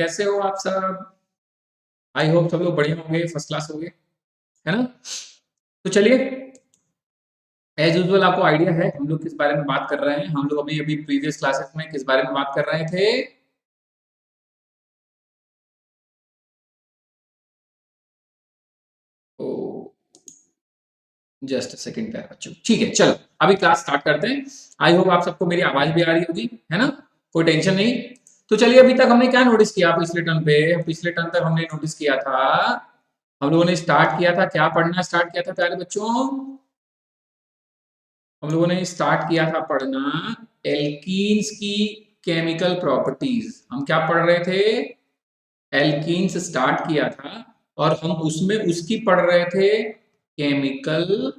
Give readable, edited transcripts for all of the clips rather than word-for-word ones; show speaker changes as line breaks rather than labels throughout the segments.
कैसे हो आप सब? आई होप सब लोग बढ़िया होंगे, फर्स्ट क्लास होंगे, है ना? तो चलिए, एज यूजुअल आपको आइडिया है हम लोग किस बारे में बात कर रहे हैं। हम लोग अभी अभी प्रीवियस क्लासेस में किस बारे में बात कर रहे थे? ओ, जस्ट सेकंड प्यारे बच्चों, ठीक है, चलो अभी क्लास स्टार्ट करते हैं। आई होप आप सबको मेरी आवाज भी आ रही होगी, है ना? कोई टेंशन नहीं। तो चलिए, अभी तक हमने क्या नोटिस किया? पिछले टर्म पे, पिछले टर्म तक हमने नोटिस किया था, हम लोगों ने स्टार्ट किया था, क्या पढ़ना स्टार्ट किया था प्यारे बच्चों? हम लोगों ने स्टार्ट किया था पढ़ना एल्कीन्स की केमिकल प्रॉपर्टीज। हम क्या पढ़ रहे थे? एल्कीन्स स्टार्ट किया था और हम उसमें उसकी पढ़ रहे थे केमिकल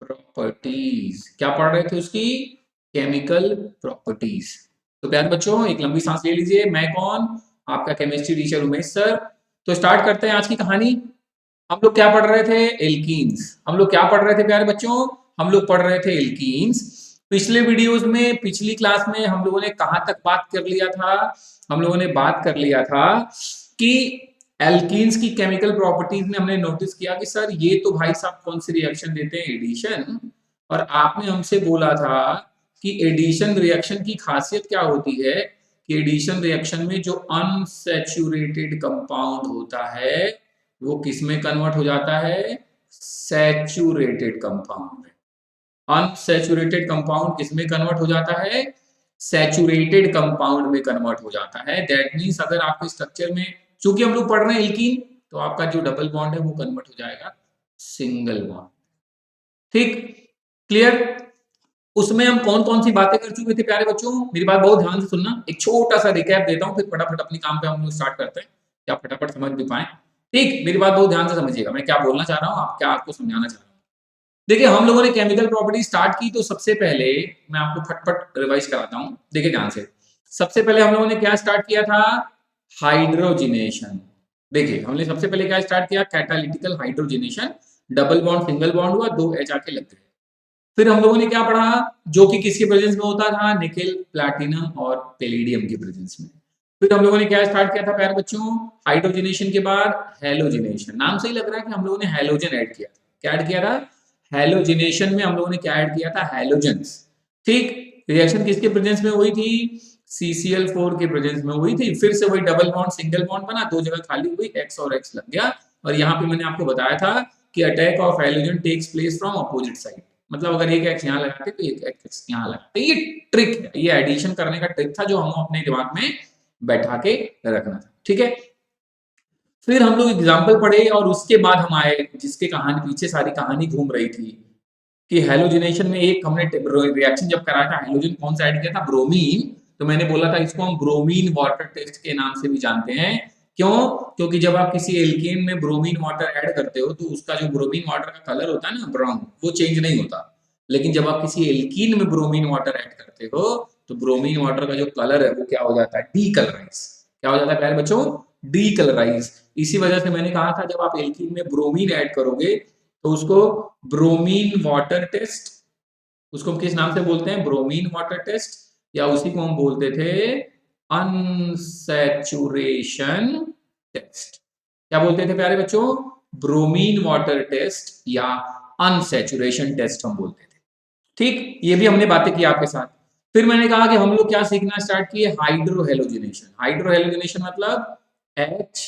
प्रॉपर्टीज। क्या पढ़ रहे थे उसकी? Chemical properties. तो प्यारे बच्चों, एक लंबी सांस ले लीजिए। मैं कौन? आपका केमिस्ट्री टीचर उमेश सर। तो स्टार्ट करते हैं आज की कहानी। हम लोग क्या पढ़ रहे थे? एल्कीन्स। हम लोग क्या पढ़ रहे थे प्यारे बच्चों? हम लोग पढ़ रहे थे एल्कीन्स। पिछले वीडियोस में, पिछली क्लास में हम लोगों ने कहां तक बात कर लिया था? हम लोगों ने बात कर लिया था कि एल्कीन्स की केमिकल प्रॉपर्टीज में हमने नोटिस किया कि सर ये तो भाई साहब कौन सी रिएक्शन देते हैं? एडिशन। और आपने हमसे बोला था कि एडिशन रिएक्शन की खासियत क्या होती है कि एडिशन रिएक्शन में जो अनसैचुरेटेड कंपाउंड होता है वो किस में कन्वर्ट हो जाता है? सैचुरेटेड कंपाउंड में। अनसैचुरेटेड कंपाउंड किस में कन्वर्ट हो जाता है? सैचुरेटेड कंपाउंड में कन्वर्ट हो जाता है। दैट मींस अगर आपके स्ट्रक्चर में, चूंकि हम लोग पढ़ रहे हैं एल्कीन, तो आपका जो डबल बॉन्ड है वो कन्वर्ट हो जाएगा सिंगल बॉन्ड। ठीक, क्लियर? उसमें हम कौन कौन सी बातें कर चुके थे प्यारे बच्चों? मेरी बात बहुत ध्यान से सुनना, एक छोटा सा रिकैप देता हूं, फिर फटाफट अपने काम पे हम लोग स्टार्ट करते हैं, क्या फटाफट समझ भी पाए। ठीक, मेरी बात बहुत ध्यान से समझिएगा, मैं क्या बोलना चाह रहा हूं, आप क्या आपको समझाना चाह रहा हूं। देखिए, हम लोगों ने केमिकल प्रॉपर्टी स्टार्ट की, तो सबसे पहले मैं आपको फटफट रिवाइज कराता हूं, देखिए ध्यान से। सबसे पहले हम लोगों ने क्या स्टार्ट किया था? हाइड्रोजिनेशन। देखिए, हमने सबसे पहले क्या स्टार्ट किया? Catalytical hydrogenation. Double bond single bond हुआ, दो एच आके लग गए। फिर हम लोगों ने क्या पढ़ा? जो कि किसके प्रेजेंस में होता था? निकेल, प्लैटिनम और पैलेडियम के प्रेजेंस में। फिर हम लोगों ने क्या स्टार्ट किया था प्यारे बच्चों? हाइड्रोजनेशन के बाद हैलोजिनेशन। नाम से ही लग रहा है कि हम लोगों ने हैलोजन ऐड किया। क्या ऐड किया था? हैलोजिनेशन में हम लोगों ने क्या ऐड किया था? हैलोजेंस। ठीक, रिएक्शन किसके प्रेजेंस में हुई थी? CCl4 के प्रेजेंस में हुई थी। फिर से वही डबल बॉन्ड सिंगल बॉन्ड बना, दो जगह खाली हुई, X और X लग गया। और यहाँ पे मैंने आपको बताया था कि attack of halogen takes place from opposite side. मतलब अगर एक एक्स यहाँ लगाते तो एक एक्स यहाँ लगाते। ये ट्रिक है, ये एडिशन करने का ट्रिक था जो हम अपने दिमाग में बैठा के रखना था। ठीक है, फिर हम लोग एग्जाम्पल पढ़े और उसके बाद हम आए जिसके कहानी पीछे सारी कहानी घूम रही थी कि हैलोजिनेशन में एक हमने रिएक्शन जब कराया था, हैलोजन कौन सा ऐड किया था? ब्रोमीन। तो मैंने बोला था इसको हम ब्रोमीन वाटर टेस्ट के नाम से भी जानते हैं। क्यों? क्योंकि जब आप किसी एल्केन में ब्रोमीन वाटर ऐड करते हो तो उसका जो ब्रोमीन वाटर का कलर होता है ना, ब्राउन, वो चेंज नहीं होता। लेकिन जब आप किसी एल्कीन में ब्रोमीन वाटर ऐड करते हो तो ब्रोमीन वाटर का जो कलर है वो क्या हो जाता है? डीकलराइज। क्या हो जाता है प्यारे बच्चों? डीकलराइज। इसी वजह से मैंने कहा था जब आप एल्कीन में ब्रोमीन ऐड करोगे तो उसको ब्रोमीन वाटर टेस्ट, उसको हम किस नाम से बोलते हैं? ब्रोमीन वाटर टेस्ट, या उसी को हम बोलते थे अनसैचुरेशन टेस्ट। क्या बोलते थे प्यारे बच्चों? ब्रोमीन वाटर टेस्ट या अनसैचुरेशन टेस्ट हम बोलते थे। ठीक, ये भी हमने बातें की आपके साथ। फिर मैंने कहा कि हम लोग क्या सीखना स्टार्ट किए? हाइड्रोहेलोजिनेशन। हाइड्रोहेलोजिनेशन मतलब H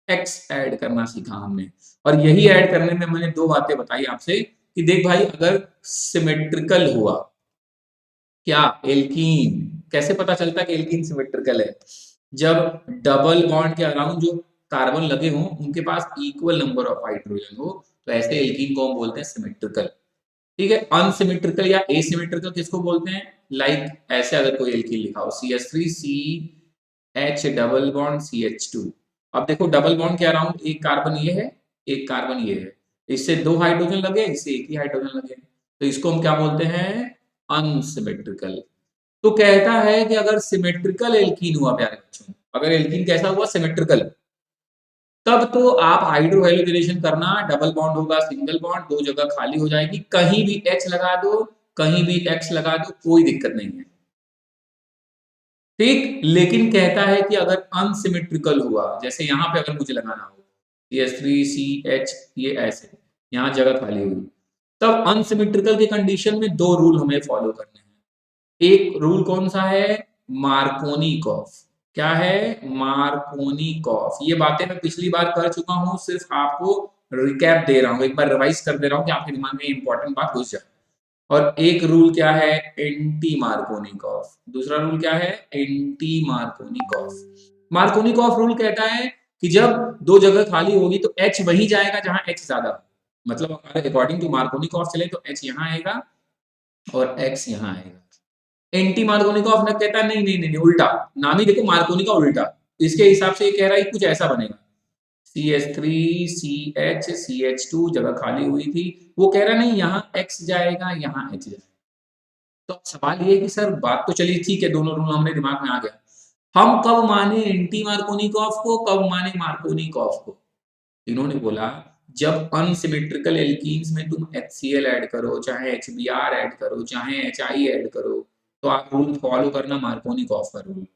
X ऐड करना सीखा हमने। और यही ऐड करने में मैंने दो बातें बताई आपसे कि देख भाई, अगर सिमेट्रिकल हुआ, क्या एल्कीन, कैसे पता चलता है कि एल्कीन सिमेट्रिकल है? जब डबल बॉन्ड के अराउंड जो कार्बन लगे हों उनके पास इक्वल नंबर ऑफ हाइड्रोजन हो, तो ऐसे एल्कीन को हम बोलते हैं सिमेट्रिकल। ठीक है, अनसिमेट्रिकल या एसिमेट्रिकल किसको बोलते हैं? लाइक ऐसे अगर कोई एल्कीन लिखा हो CH3CH डबल बॉन्ड CH2। अब देखो, डबल बॉन्ड के अराउंड एक कार्बन ये है, एक कार्बन ये है, इससे दो हाइड्रोजन लगे, इससे एक ही हाइड्रोजन लगे, तो इसको हम क्या बोलते हैं? अनसिमेट्रिकल। तो कहता है कि अगर सिमेट्रिकल एल्कीन हुआ प्यारे बच्चों, अगर एल्कीन कैसा हुआ? सिमेट्रिकल, तब तो आप हाइड्रोहेलोजिनेशन करना, डबल बॉन्ड होगा, सिंगल बॉन्ड, दो जगह खाली हो जाएगी, कहीं भी H लगा दो, कहीं भी X लगा दो, कोई दिक्कत नहीं है। ठीक, लेकिन कहता है कि अगर अनसिमेट्रिकल हुआ, जैसे यहाँ पे अगर मुझे लगाना हो CH3CH, ये ऐसे यहाँ जगह खाली हुई, तब अनसिमेट्रिकल की कंडीशन में दो रूल हमें फॉलो करने हैं। एक रूल कौन सा है? मार्कोनिकॉफ। क्या है? मार्कोनिकॉफ। ये बातें मैं पिछली बार कर चुका हूं, सिर्फ आपको रिकैप दे रहा हूं, एक बार रिवाइज कर दे रहा हूं कि आपके दिमाग में इंपॉर्टेंट बात घुस जाए। और एक रूल क्या है? Anti Markovnikov. दूसरा रूल क्या है? Anti Markovnikov. मार्कोनिकॉफ रूल कहता है कि जब दो जगह खाली होगी तो H वहीं जाएगा जहां H ज्यादा हो। मतलब अगर अकॉर्डिंग टू मार्कोनिकॉफ चले तो H यहाँ आएगा और X यहाँ आएगा। एंटी मार्कोनिकॉफ ने कहता है नहीं नहीं नहीं, उल्टा। नाम ही देखो मार्कोनिकॉफ उल्टा। इसके हिसाब से ये कह रहा है कुछ ऐसा बनेगा, CH3CH CH2 जगह खाली हुई थी, वो कह रहा नहीं यहाँ X जाएगा यहाँ H जाएगा। तो सवाल ये है कि सर बात तो चली ठीक है, दोनों रूल हमारे दिमाग में आ गया, हम कब माने एंटी मार्कोनिकॉफ को, कब माने मार्कोनिकॉफ को? इन्होंने बोला जब अनसिमेट्रिकल एल्कीन्स में तुम HCl ऐड करो, चाहे HBr ऐड करो, चाहे HI ऐड करो, तो आप रूल फॉलो करना मार्कोनिकॉफ का रूल।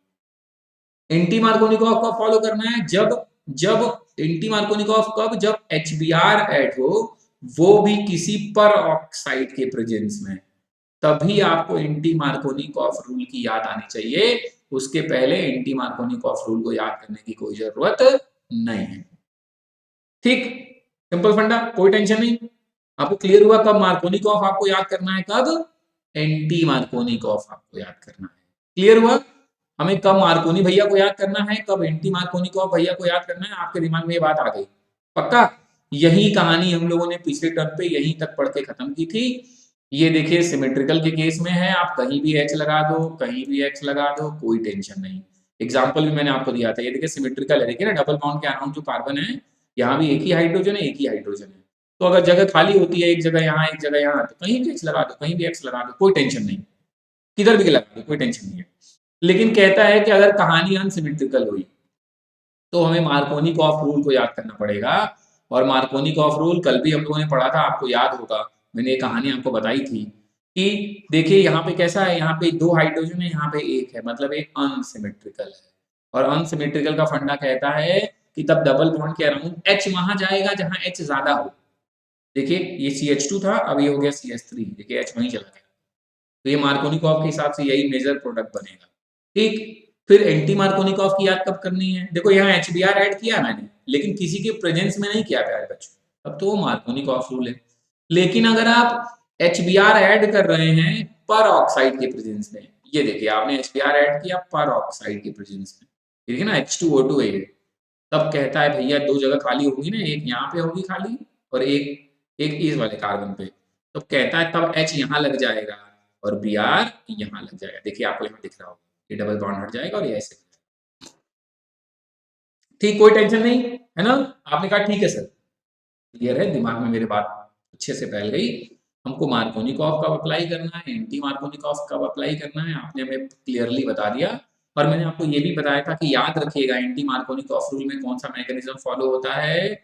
एंटी मार्कोनिकॉफ का फॉलो करना है जब जब एंटी मार्कोनिकॉफ कब? जब HBr ऐड हो, वो भी किसी पर ऑक्साइड के प्रेजेंस में, तभी आपको एंटी मार्कोनिकॉफ रूल की याद आनी चाहिए। उसके पहले एंटी मार्कोनिकॉफ रूल को याद करने की कोई जरूरत नहीं है। ठीक, सिंपल फंडा, कोई टेंशन नहीं। आपको क्लियर हुआ कब मार्कोनिकॉफ आपको याद करना है, कब एंटी मार्कोनिकॉफ आपको याद करना है। क्लियर हुआ? हमें कब मार्कोनी भैया को याद करना है, कब एंटी मार्कोनिकॉफ भैया को याद करना है, आपके दिमाग में ये बात आ गई पक्का? यही कहानी हम लोगों ने पिछले टर्म पे यहीं तक पढ़ के खत्म की थी। ये देखिए सिमेट्रिकल के केस में है, आप कहीं भी H लगा दो, कहीं भी X लगा दो, कोई टेंशन नहीं। एग्जाम्पल भी मैंने आपको दिया था, ये देखिए सिमेट्रिकल है, देखिए ना डबल बॉन्ड के अराउंड जो कार्बन है, यहाँ भी एक ही हाइड्रोजन है, एक ही हाइड्रोजन है। तो अगर जगह खाली होती है एक जगह यहाँ एक जगह यहाँ, तो कहीं भी H लगा दो, कहीं भी X लगा दो, कोई टेंशन नहीं, किधर भी लगा दो, कोई टेंशन नहीं है। लेकिन कहता है कि अगर कहानी अनसिमेट्रिकल हुई तो हमें मार्कोनिकॉफ रूल को याद करना पड़ेगा। और मार्कोनिकॉफ रूल कल भी हम लोगों ने पढ़ा था, आपको याद होगा, मैंने ये कहानी आपको बताई थी कि देखिए यहाँ पे कैसा है, यहाँ पे दो हाइड्रोजन है, यहाँ पे एक है, मतलब एक अनसिमेट्रिकल है। और अनसिमेट्रिकल का फंडा कहता है कि तब डबल बॉन्ड के अराउंड H वहां जाएगा जहां H ज्यादा हो। देखिए ये CH2 था, अब ये हो गया CH3, देखिए H वहीं चला गया। तो ये मार्कोनिकॉफ के हिसाब से यही मेजर प्रोडक्ट बनेगा। ठीक, फिर एंटी मार्कोनिकॉफ की याद कब करनी है? देखो यहाँ HBr ऐड किया मैंने, लेकिन किसी के प्रेजेंस में नहीं किया प्यारे बच्चों, अब तो वो मार्कोनिकॉफ रूल है। लेकिन अगर आप HBr ऐड कर रहे हैं पर ऑक्साइड के प्रेजेंस में, ये देखिए आपने HBr ऐड किया पर ऑक्साइड के प्रेजेंस में, देखिए ना H2O2 है ये, तब कहता है भैया दो जगह खाली होगी ना, एक यहाँ पे होगी खाली और एक एक इस वाले कार्बन पे, तो कहता है तब H यहाँ लग जाएगा और Br यहाँ लग जाएगा। देखिए आपको यहाँ दिख रहा होगा, ये डबल बॉन्ड हट जाएगा और ये ऐसे। ठीक, कोई टेंशन नहीं है ना? आपने कहा ठीक है सर, क्लियर है, दिमाग में मेरे बात अच्छे से फैल गई। हमको मार्कोनिकॉफ कब अप्लाई करना है, एंटी मार्कोनिकॉफ कब अप्लाई करना है, आपने हमें क्लियरली बता दिया। और मैंने आपको ये भी बताया था कि याद रखिएगा एंटी मार्कोनिकॉफ रूल में कौन सा मैकेनिज्म फॉलो होता है,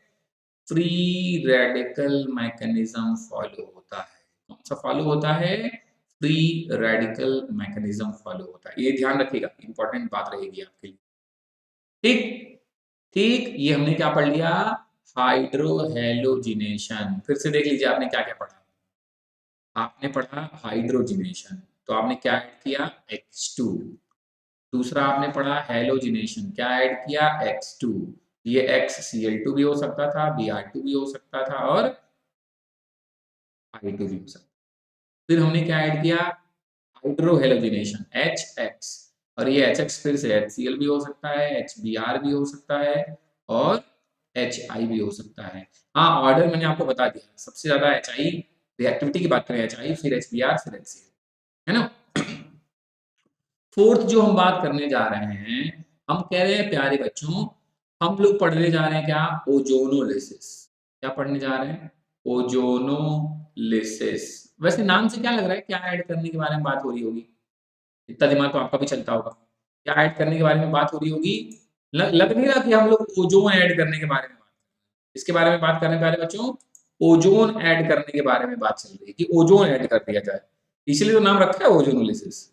फ्री रेडिकल मैकेनिज्म फॉलो होता है। कौन सा फॉलो होता है? फ्री रेडिकल मैकेनिज्म फॉलो होता है, ये ध्यान रखिएगा, इंपॉर्टेंट बात रहेगी आपके लिए। ठीक ठीक, ये हमने क्या पढ़ लिया? हाइड्रोहेलोजिनेशन। फिर से देख लीजिए आपने क्या क्या पढ़ा। आपने पढ़ा हाइड्रोजिनेशन, तो आपने क्या ऐड किया? H2। दूसरा आपने पढ़ा हेलोजिनेशन, क्या ऐड किया? X2। ये XCl2 भी हो सकता था, Br2 भी हो सकता था और I2 भी हो सकता था। फिर हमने क्या ऐड किया? Hydrohalogenation, HX। और ये HX फिर से HCl भी हो सकता है, HBr भी हो सकता है और HI भी हो सकता है। हाँ, ऑर्डर मैंने आपको बता दिया, सबसे ज्यादा HI, रिएक्टिविटी की बात करें HI, फिर HBr, फिर HCl, है ना? फोर्थ जो हम बात करने जा रहे हैं, हम कह रहे हैं प्यारे बच्चों, हम लोग पढ़ने जा रहे हैं क्या? ओजोनोलिसिस। क्या पढ़ने जा रहे हैं? ओजोनोलिसिस। वैसे नाम से क्या लग रहा है, क्या ऐड करने के बारे में बात हो रही होगी? इतना दिमाग तो आपका भी चलता होगा, क्या ऐड करने के बारे में बात हो रही होगी? लग नहीं रहा कि हम लोग ओजोन ऐड करने के बारे में बात, इसके बारे में बात कर रहे हैं प्यारे बच्चों, ओजोन ऐड करने के बारे में बात चल रही है कि ओजोन ऐड कर दिया जाए, इसलिए तो नाम रखा है ओजोनोलिसिस,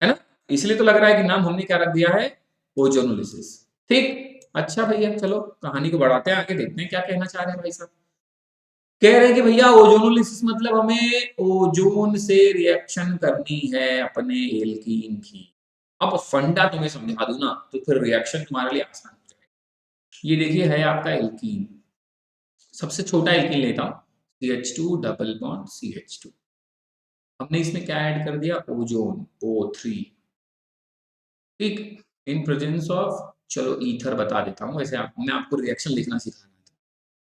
है ना? इसलिए तो लग रहा है कि नाम हमने क्या रख दिया है? ओजोनोलिसिस। ठीक, अच्छा भैया चलो कहानी को बढ़ाते हैं आगे, देखते हैं क्या कहना चाह रहे हैं भाई साहब। कह रहे हैं कि भैया ओजोनोलिसिस मतलब हमें ओजोन से रिएक्शन करनी है अपने एल्कीन की। अब फंडा तुम्हें समझा दूं ना तो फिर रिएक्शन तुम्हारे लिए आसान हो जाएगा। ये देखिए है आपका एल्कीन, सबसे छोटा एल्कीन लेता हूं, CH2 डबल बॉन्ड CH2। हमने इसमें क्या ऐड कर दिया, ओजोन O3। ठीक, इन प्रेजेंस ऑफ, चलो ईथर बता देता हूँ, वैसे मैं आपको रिएक्शन लिखना सिखा रहा था।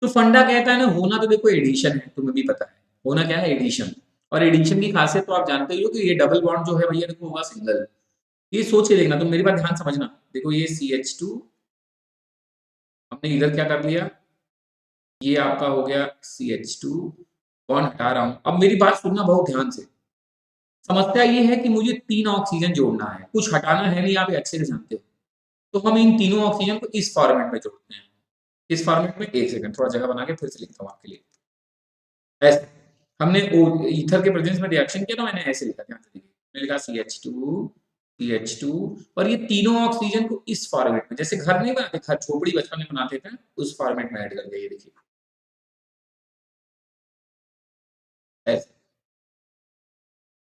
तो फंडा कहता है ना, होना तो देखो एडिशन है, तुम्हें भी पता है होना क्या है, एडिशन। और एडिशन की खासियत तो आप जानते ही हो कि ये डबल बॉन्ड जो है भैया देखो होगा सिंगल। ये सोच के देखना, तुम मेरी बात ध्यान समझना। देखो ये CH2 हमने इधर क्या कर लिया, ये आपका हो गया CH2, बॉन्ड हटा रहा हूं। अब मेरी बात सुनना बहुत ध्यान से। समस्या ये है कि मुझे 3 ऑक्सीजन जोड़ना है, कुछ हटाना है नहीं, आप ये अच्छे से जानते हो। तो हम इन तीनों ऑक्सीजन को इस फॉर्मेट में जोड़ते हैं। इस फॉर्मेट में, एक सेकंड थोड़ा जगह बना के फिर से लिखता हूँ आपके लिए। ऐसे हमने ईथर के प्रेजेंस में रिएक्शन किया, तो मैंने ऐसे लिखा, ध्यान से देखिए। मैंने लिखा CH2 और ये तीनों ऑक्सीजन को इस फॉर्मेट में, जैसे घर नहीं बनाते, घर झोपड़ी बचपन में बनाते थे, उस फॉर्मेट में ऐड कर दिया। ये देखिए ऐसे,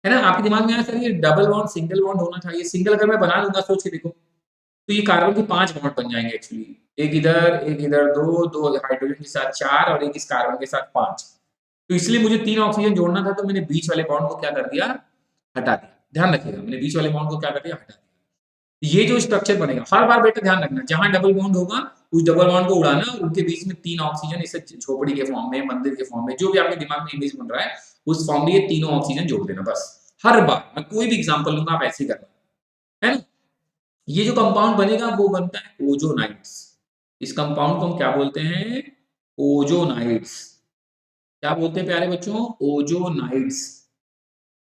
है ना। आपके दिमाग में आया सर ये डबल बॉन्ड सिंगल बॉन्ड होना चाहिए, सिंगल अगर मैं बना लूंगा सोच के देखो, तो ये कार्बन के 5 बॉन्ड बन जाएंगे एक्चुअली। एक इधर, दो हाइड्रोजन के साथ 4 और एक इस कार्बन के साथ 5। तो इसलिए मुझे 3 ऑक्सीजन जोड़ना था, तो मैंने बीच वाले बॉन्ड को क्या कर दिया, हटा दिया। ध्यान रखिएगा, मैंने बीच वाले बॉन्ड को क्या कर दिया, हटा दिया। ये जो स्ट्रक्चर बनेगा, हर बार बेटा ध्यान रखना, जहां डबल बॉन्ड होगा उस डबल बॉन्ड को उड़ाना और उनके बीच में 3 ऑक्सीजन, इसे झोपड़ी के फॉर्म में, मंदिर के फॉर्म में, जो भी आपके दिमाग में इमेज बन रहा है उस फॉर्म में ये तीनों ऑक्सीजन जोड़ देना बस। हर बार मैं कोई भी एग्जांपल लूंगा, आप ऐसे ही करना, है ना। ये जो कंपाउंड बनेगा वो बनता है ओजोनाइट्स। इस कंपाउंड को हम क्या बोलते हैं, ओजोनाइट्स। क्या बोलते हैं प्यारे बच्चों, ओजोनाइट्स।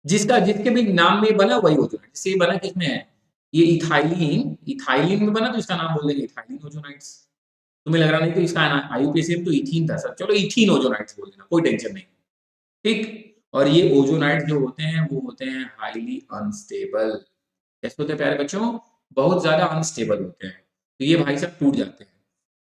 जिसका जिसके भी नाम में बना वही ओजोनाइट। जैसे ये बना किसमें है, ये इथाइलिन, इथाइलिन में बना तो इसका नाम बोल देंगे इथाइलिन ओजोनाइट्स। तुम्हें लग रहा नहीं तो इसका आईयूपीएसी तो इथीन था सर, चलो इथीन ओजोनाइट्स बोल देना, कोई टेंशन नहीं। ठीक, और ये ओजोनाइट्स जो होते हैं वो होते हैं हाईली अनस्टेबल। कैसे होते हैं प्यारे बच्चों, बहुत ज्यादा अनस्टेबल होते हैं। तो ये भाई साहब टूट जाते हैं।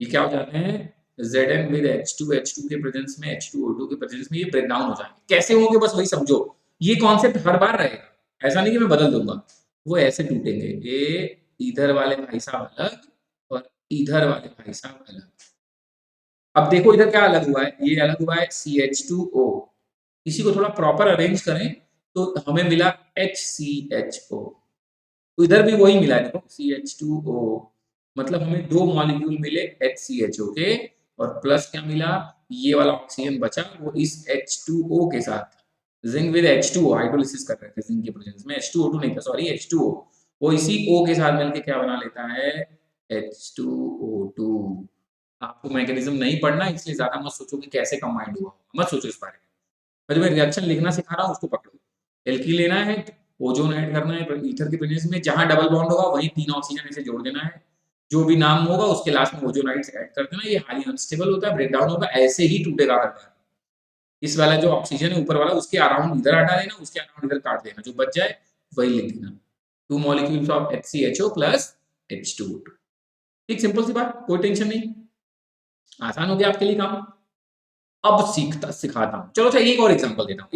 ये क्या हो जाते हैं, Zn विद H2 के प्रेजेंस में, H2O2 के प्रेजेंस में ये ब्रेक डाउन हो जाएंगे। कैसे होंगे बस वही समझो। ये कॉन्सेप्ट हर बार रहेगा, ऐसा नहीं कि मैं बदल दूंगा। वो ऐसे टूटेंगे, ये इधर वाले भाई साहब अलग और इधर वाले भाई साहब अलग। अब देखो इधर क्या अलग हुआ है, ये अलग हुआ है CH2O। इसी को थोड़ा प्रॉपर अरेंज करें तो हमें मिला HCHO। तो इधर भी वही मिला है, देखो CH2O, मतलब हमें 2 मॉलिक्यूल मिले HCHO के, और प्लस क्या मिला, ये वाला ऑक्सीजन बचा वो इस H2O के साथ। जिंक विद H2O हाइड्रोलिसिस कर रहे थे जिंक के प्रेजेंस में, H2O2 नहीं था सॉरी, H2O। वो इसी O के साथ मिलके क्या बना लेता है, H2O2। आपको मैकेनिज्म नहीं पढ़ना, इसलिए ज्यादा मत सोचो कि कैसे कंबाइंड हुआ, मत सोचो इस बारे में। मैं तुम्हें रिएक्शन लिखना सिखा रहा हूँ, उसको पकड़ो। एल्कीन लेना है, ओजोन ऐड करना है ईथर के प्रेजेंस में, जहां डबल बॉन्ड होगा वहीं 3 ऑक्सीजन इसे जोड़ देना है। जो भी नाम होगा उसके लास्ट में ओजोनाइट्स ऐड कर देना। ये हाईली अनस्टेबल होता है, ब्रेकडाउन होगा, ऐसे ही टूटेगा हर बार। इस वाला जो ऑक्सीजन है ऊपर वाला, उसके अराउंड इधर हटा देना, उसके अराउंड इधर काट देना, जो बच जाए वही लिख देना, 2 molecules of HCHO plus H2O2। ठीक, सिंपल सी बात, कोई टेंशन नहीं, आसान हो गया आपके लिए काम। अब सिखाता हूँ, चलो अच्छा एक और एग्जांपल देता हूँ,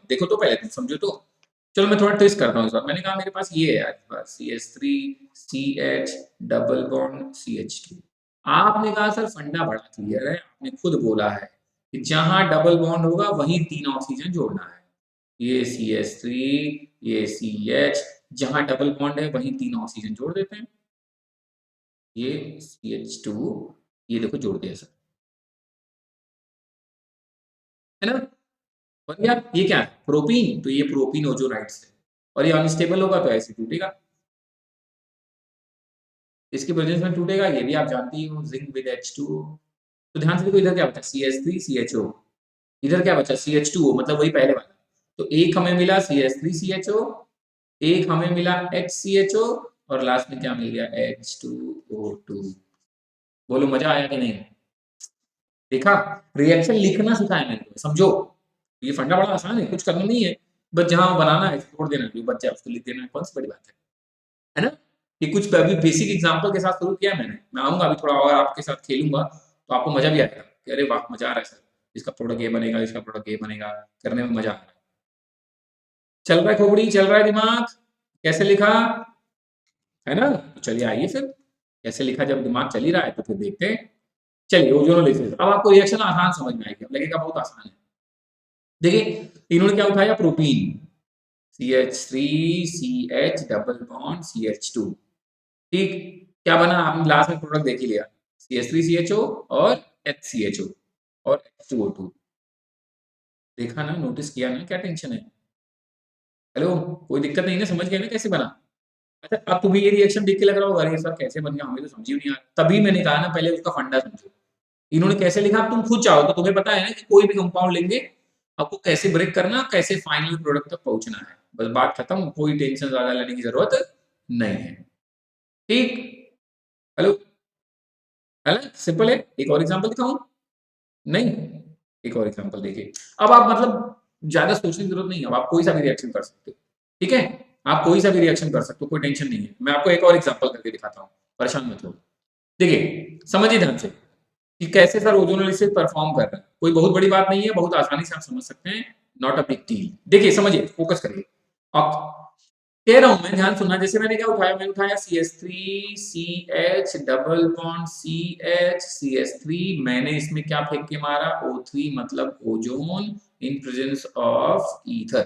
देखो तो पहले तुम समझो तो। चलो मैं थोड़ा ट्विस्ट करता हूँ इस बार। मैंने कहा मेरे पास ये है यार, CH3CH डबल बॉन्ड CH2। आपने कहा सर फंडा बड़ा क्लियर है, आपने खुद बोला है कि जहां डबल बॉन्ड होगा वहीं 3 ऑक्सीजन जोड़ना है। ये CH3, ये CH, जहां डबल बॉन्ड है वहीं 3 ऑक्सीजन जोड़ देते हैं। ये CH2, ये देखो जोड़ दिया सर, है ना। और यार ये क्या है, प्रोपीन, तो ये प्रोपीन ओजोनाइट्स है, और ये अनस्टेबल होगा तो ऐसे टूटेगा, इसके प्रेजेंस में टूटेगा। ये भी आप जानती हो, जिंक विद H2O। तो ध्यान से देखो, इधर क्या बचा, CH3CHO, इधर क्या बचा, CH2O, मतलब वही पहले वाला। तो एक हमें मिला CH3CHO, एक हमें मिला HCHO, और लास्ट में क्या मिल गया, H2O2। बोलो मजा आया कि नहीं। देखा, रिएक्शन लिखना सिखाया मैंने तुम्हें, समझो। ये फंडा बड़ा आसान है, कुछ करना नहीं है, बस जहां बनाना है छोड़ देना, जो बच्चा उसको लिख देना है, कौन सी बड़ी बात है ना। ये कुछ अभी बेसिक एग्जांपल के साथ शुरू किया मैंने, मैं आऊंगा अभी थोड़ा और आपके साथ खेलूंगा तो आपको मजा भी आएगा कि अरे वाह मजा आ रहा है सर, इसका प्रोडक्ट ये बनेगा, इसका प्रोडक्ट ये बनेगा, करने में मजा आ रहा है। चल रहा है खोपड़ी, चल रहा है दिमाग, कैसे लिखा है ना? तो चलिए आइए फिर, कैसे लिखा जब दिमाग चल ही रहा है तो फिर देखते हैं। चलिए ओजोनोलिसिस, अब आपको रिएक्शन आसान समझ में आएगी, लगेगा बहुत आसान है। देखिए इन्होंने क्या उठाया, propene CH3 CH double bond CH2, ठीक, क्या बना आपने ग्लास में प्रोडक्ट देख ही लिया, CH3CHO और HCHO और H2O2, देखा ना, नोटिस किया ना, क्या टेंशन है? हेलो, कोई दिक्कत नहीं ना, समझ गए ना कैसे बना? अच्छा अब तुम्हें ये रिएक्शन देख के लग रहा होगा अरे सर कैसे बन गया, हमें तो समझ ही नहीं आ रहा, तभी मैंने कहा ना पहले उसका फंडा समझो। इन्होंने कैसे लिखा, अब तुम खुद चाहो तो तुम्हें पता है ना कि कोई भी कंपाउंड लेंगे आपको कैसे ब्रेक करना, कैसे फाइनल प्रोडक्ट तक पहुंचना है, बस बात खत्म, कोई टेंशन ज्यादा लेने की जरूरत नहीं है, ठीक। हेलो, है ना, सिंपल है। एक और एग्जांपल दिखाऊं? नहीं, एक और एग्जांपल देखिए। अब आप मतलब ज्यादा सोचने की जरूरत नहीं है, अब आप कोई सा भी रिएक्शन कर सकते हो, ठीक है, आप कोई सा भी रिएक्शन कर सकते हो, कोई टेंशन नहीं है। मैं आपको एक और एग्जांपल करके दिखाता हूँ, परेशान मत हो। देखिए समझिए ध्यान से कि कैसे सर ओजोनोलिसिस परफॉर्म कर रहा है, कोई बहुत बड़ी बात नहीं है, बहुत आसानी से आप समझ सकते हैं, नॉट अ बिग डील। देखिए समझिए, फोकस करिए। अब कह रहा हूं मैं, ध्यान सुनना, जैसे मैंने क्या उठाया, मैंने उठाया CH3CH डबल बॉन्ड CH मैंने इसमें क्या फेंक के मारा, O3 मतलब ozone in presence of ether,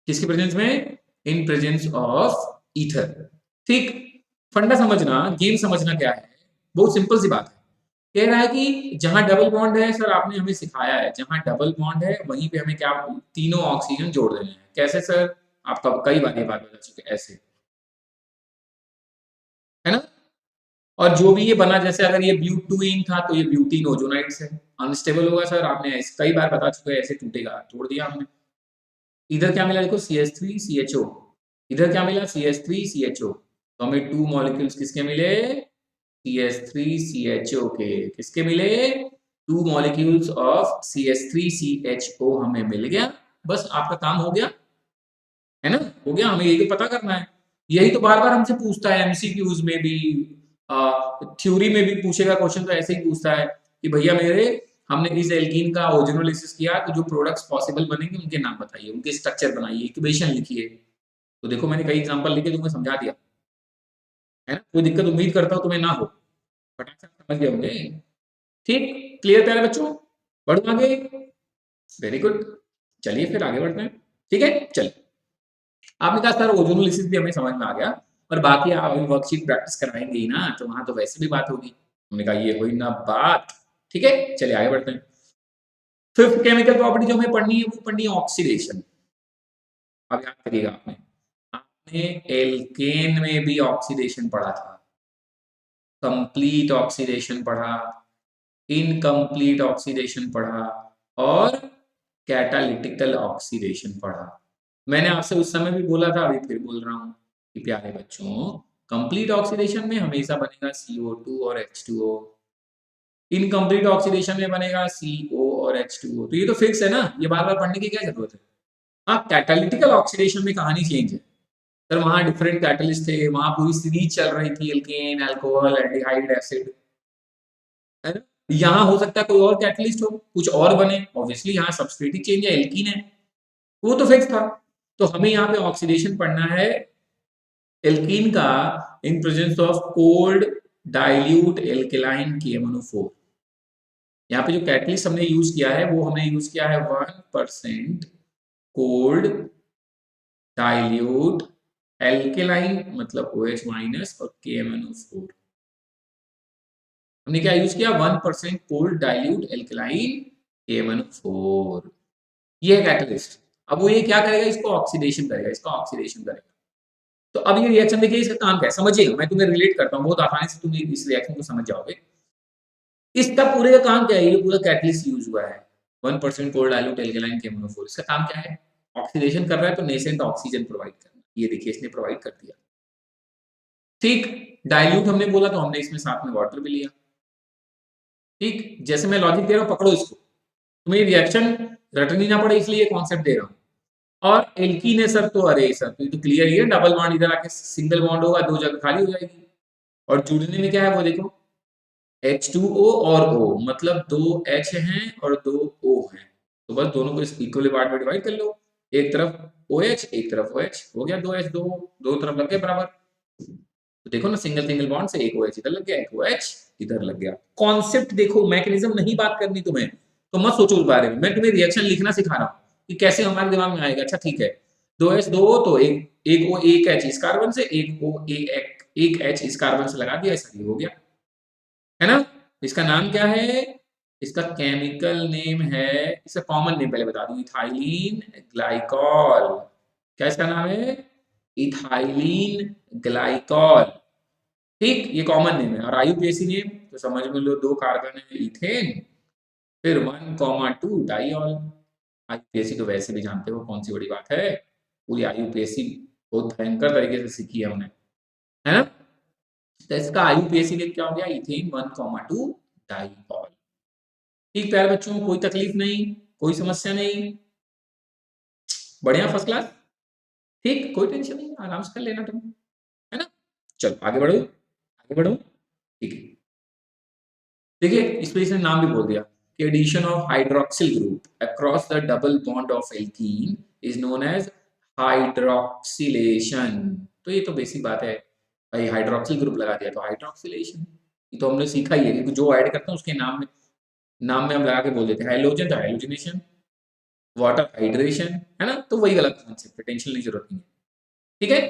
किसकी प्रेजेंस में, इन प्रेजेंस ऑफ ईथर, ठीक। फंडा समझना, गेम समझना क्या है, बहुत सिंपल सी बात है। कह रहा है कि जहां डबल बॉन्ड है सर, आपने हमें सिखाया है जहां डबल बॉन्ड है वहीं पे हमें क्या, तीनों ऑक्सीजन जोड़ देने हैं। कैसे सर? आपका कई बार ये बात बता चुके, ऐसे, है ना? और जो भी ये बना, जैसे अगर ये ब्यूटुइन था तो ये ब्यूटीन ओजोनाइड से अनस्टेबल होगा सर, आपने कई बार बता चुके हैं, ऐसे टूटेगा, तोड़ दिया हमने। इधर क्या मिला देखो, CH3CHO, इधर क्या मिला, CH3CHO, तो हमें टू मॉलिक्यूल्स किसके मिले, CH3CHO के, किसके मिले, टू मॉलिक्यूल्स ऑफ CH3CHO हमें मिल गया, बस आपका काम हो गया, है ना, हो गया। हमें यही तो पता करना है, यही तो बार बार हमसे पूछता है MCQs में भी, थ्योरी में भी पूछेगा क्वेश्चन, तो ऐसे ही पूछता है कि भैया मेरे, हमने इस एल्कीन का ओजोनोलिसिस किया तो जो प्रोडक्ट्स पॉसिबल बनेंगे उनके नाम बताइए, उनके स्ट्रक्चर बनाइए, इक्वेशन लिखिए। तो देखो मैंने कई एग्जांपल लिखे, तुम्हें समझा दिया, है ना, कोई दिक्कत उम्मीद करता हूं तुम्हें ना हो, फटाक से समझ गए होंगे, ठीक, क्लियर प्यारे बच्चों, बढ़ो आगे, वेरी गुड, चलिए फिर आगे बढ़ते हैं, ठीक है, चलिए। आपने कहा सर ओजोनोलिसिस भी हमें समझ में आ गया, और बाकी आप अभी वर्कशीट प्रैक्टिस करवाएंगे ही ना, तो वहां तो वैसे भी बात होगी। हमने कहा ये हुई ना बात, ठीक है, चलिए आगे बढ़ते हैं। फिफ्थ केमिकल प्रॉपर्टी जो हमें पढ़नी है वो पढ़नी है ऑक्सीडेशन। अब याद करिएगा, आपने आपने एल्केन में भी ऑक्सीडेशन पढ़ा था, कंप्लीट ऑक्सीडेशन पढ़ा, इनकम्प्लीट ऑक्सीडेशन पढ़ा, और कैटालिटिकल ऑक्सीडेशन पढ़ा। मैंने आपसे उस समय भी बोला था, अभी फिर बोल रहा हूं कि प्यारे बच्चों, कंप्लीट ऑक्सीडेशन में हमेशा बनेगा CO2 और H2O, इनकम्प्लीट ऑक्सीडेशन में बनेगा CO और H2O, तो ये तो फिक्स है ना, ये बार बार पढ़ने की क्या जरूरत है। हाँ, कैटालिटिकल ऑक्सीडेशन में कहानी चेंज है सर, वहां डिफरेंट कैटलिस्ट थे, वहां पूरी सीरीज चल रही थी, एल्केन, अल्कोहल, एल्डिहाइड, एसिड, है ना। यहाँ हो सकता है कोई और कैटलिस्ट हो, कुछ और बने, ऑब्वियसली यहाँ सबस्ट्रेट ही चेंज है, एल्कीन है, वो तो फिक्स था। तो हमें यहाँ पे ऑक्सीडेशन पढ़ना है एल्कीन का in presence of cold dilute alkaline KMnO4। यहाँ पे जो कैटलिस्ट हमने यूज किया है वो हमने यूज किया है 1% कोल्ड डाइल्यूट एल्केलाइन मतलब OH माइनस और KMnO4। हमने क्या यूज किया, 1% कोल्ड डाइल्यूट एल्केलाइन KMnO4, ये है कैटलिस्ट। अब वो ये क्या करेगा, इसको ऑक्सीडेशन करेगा, इसका ऑक्सीडेशन करेगा। तो अब ये रिएक्शन देखिए, इसका काम क्या है समझिए, मैं तुम्हें रिलेट करता हूँ, बहुत आसानी से तुम इस रिएक्शन को समझ जाओगे। इसका पूरे का काम क्या है, ये पूरा कैटलिस्ट यूज हुआ है 1% कोल्ड डाइल्यूट एल्केलाइन KMnO4, इसका काम क्या है, ऑक्सीडेशन कर रहा है, तो नेसेंट ऑक्सीजन प्रोवाइड करना, ये देखिए इसने प्रोवाइड कर दिया, ठीक। डाइल्यूट हमने बोला तो हमने इसमें साथ में वाटर भी लिया, ठीक। जैसे मैं लॉजिक दे रहा हूँ, पकड़ो इसको, तुम्हें रिएक्शन रटनी ना पड़े इसलिए कॉन्सेप्ट दे रहा हूँ। और एल्कीन है सर, तो अरे सर तो ये तो क्लियर ही है, डबल बॉन्ड इधर आके सिंगल बॉन्ड होगा, दो जगह खाली हो जाएगी। और जुड़ने में क्या है वो देखो, H2O और O, मतलब दो H हैं और दो O हैं, तो बस दोनों को इक्वली पार्ट में डिवाइड कर लो, एक तरफ OH एक तरफ OH, हो गया दो H, दो दो तरफ लग गए बराबर। तो देखो ना, सिंगल सिंगल बॉन्ड से एक OH इधर लग गया, एक OH इधर लग गया। कॉन्सेप्ट देखो, मैकेनिज्म नहीं बात करनी तुम्हें, तो मत सोचो उस बारे में, मैं तुम्हें रिएक्शन लिखना सिखा रहा हूँ कि कैसे हमारे दिमाग में आएगा। अच्छा ठीक है, दो H दो O, तो एक O एक H इस कार्बन से, एक O एक H इस कार्बन से लगा दिया, ऐसा ही हो गया, है ना। इसका नाम क्या है, इसका केमिकल नेम है, इसका कॉमन नेम पहले बता दूं, इथाइलिन ग्लाइकॉल। क्या इसका नाम है, इथाइलिन ग्लाइकॉल। ठीक, ये कॉमन नेम है। और आईयूपीएसी नेम तो समझ में लो, दो कार्बन है इथेन, फिर 1,2 डाइऑल। आईयूपीएसी तो वैसे भी जानते हो कौन सी बड़ी बात है, पूरी आईयूपीएसी बहुत भयंकर तरीके से सीखी है हमने, है ना। तो इसका आईयूपीएसी नेम क्या हो गया, इथेन 1,2 डाइऑल। ठीक प्यारे बच्चों, कोई तकलीफ नहीं, कोई समस्या नहीं, बढ़िया फर्स्ट क्लास। ठीक, कोई टेंशन नहीं, आराम से कर लेना तुम, है ना। चलो आगे बढ़ो, आगे बढ़ो। ठीक है, देखिए इस पे इसने नाम भी बोल दिया कि addition of hydroxyl group across the double bond of alkene is known as hydroxylation. तो ये तो बेसिक बात है भाई, हाइड्रोक्सिल ग्रुप लगा दिया तो हाइड्रोक्सिलेशन, ये तो हमने सीखा ही है कि जो ऐड करते हैं उसके नाम में हम लगा के बोल देते हैं, हाइड्रोजन तो हाइड्रोजनेशन, वाटर हाइड्रेशन, है ना। तो वही वाला कॉन्सेप्ट है, टेंशन की जरूरत नहीं है, ठीक है।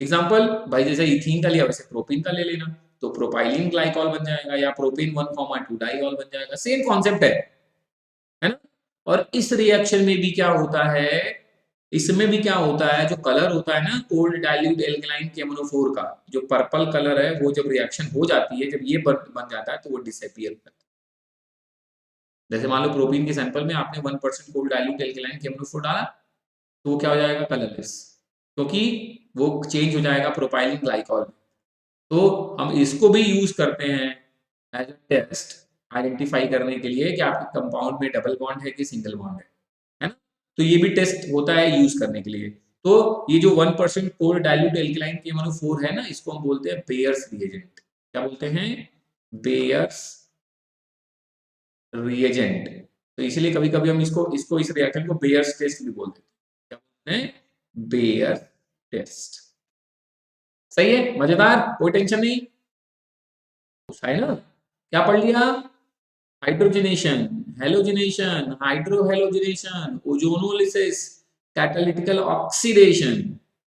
एग्जाम्पल भाई, जैसे इथीन का लिया वैसे प्रोपीन का ले लेना, तो प्रोपाइलिन ग्लाइकॉल बन जाएगा, या प्रोपीन 1,2 डाइऑल बन जाएगा, सेम कॉन्सेप्ट है ना। और इस रिएक्शन में भी क्या होता है, इसमें भी क्या होता है, जो कलर होता है ना कोल्ड डाइल्यूट एल्कलाइन KMnO4 का, जो पर्पल कलर है, वो जब रिएक्शन हो जाती है, जब ये बन जाता है, तो वो डिसअपियर करता है। जैसे मान लो प्रोपीन के सैंपल में आपने 1% कोल्ड डाइल्यूट एल्कलाइन KMnO4 डाला, तो वो क्या हो जाएगा, कलरलेस, क्योंकि वो चेंज हो जाएगा प्रोपाइलिन ग्लाइकॉल में। तो हम इसको भी यूज करते हैं एज अ टेस्ट, आइडेंटिफाई करने के लिए कि आपके कंपाउंड में डबल बॉन्ड है कि सिंगल बॉन्ड है ना। तो ये भी टेस्ट होता है यूज करने के लिए। तो ये जो 1% कोल्ड डाइल्यूट एल्कलाइन KMnO4 है ना, इसको हम बोलते हैं बेयर्स रिएजेंट। क्या बोलते हैं, बेयर्स रिएजेंट। तो इसलिए कभी कभी हम इसको इसको इस रिएक्शन को बेयर्स टेस्ट भी बोलते हैं। क्या बोलते हैं, बेयर टेस्ट। सही है, मजेदार, कोई टेंशन नहीं, है ना। क्या पढ़ लिया, हाइड्रोजनेशन, हेलोजनेशन, हाइड्रोहेलोजनेशन, ओजोनोलिसिस, कैटालिटिकल ऑक्सीडेशन,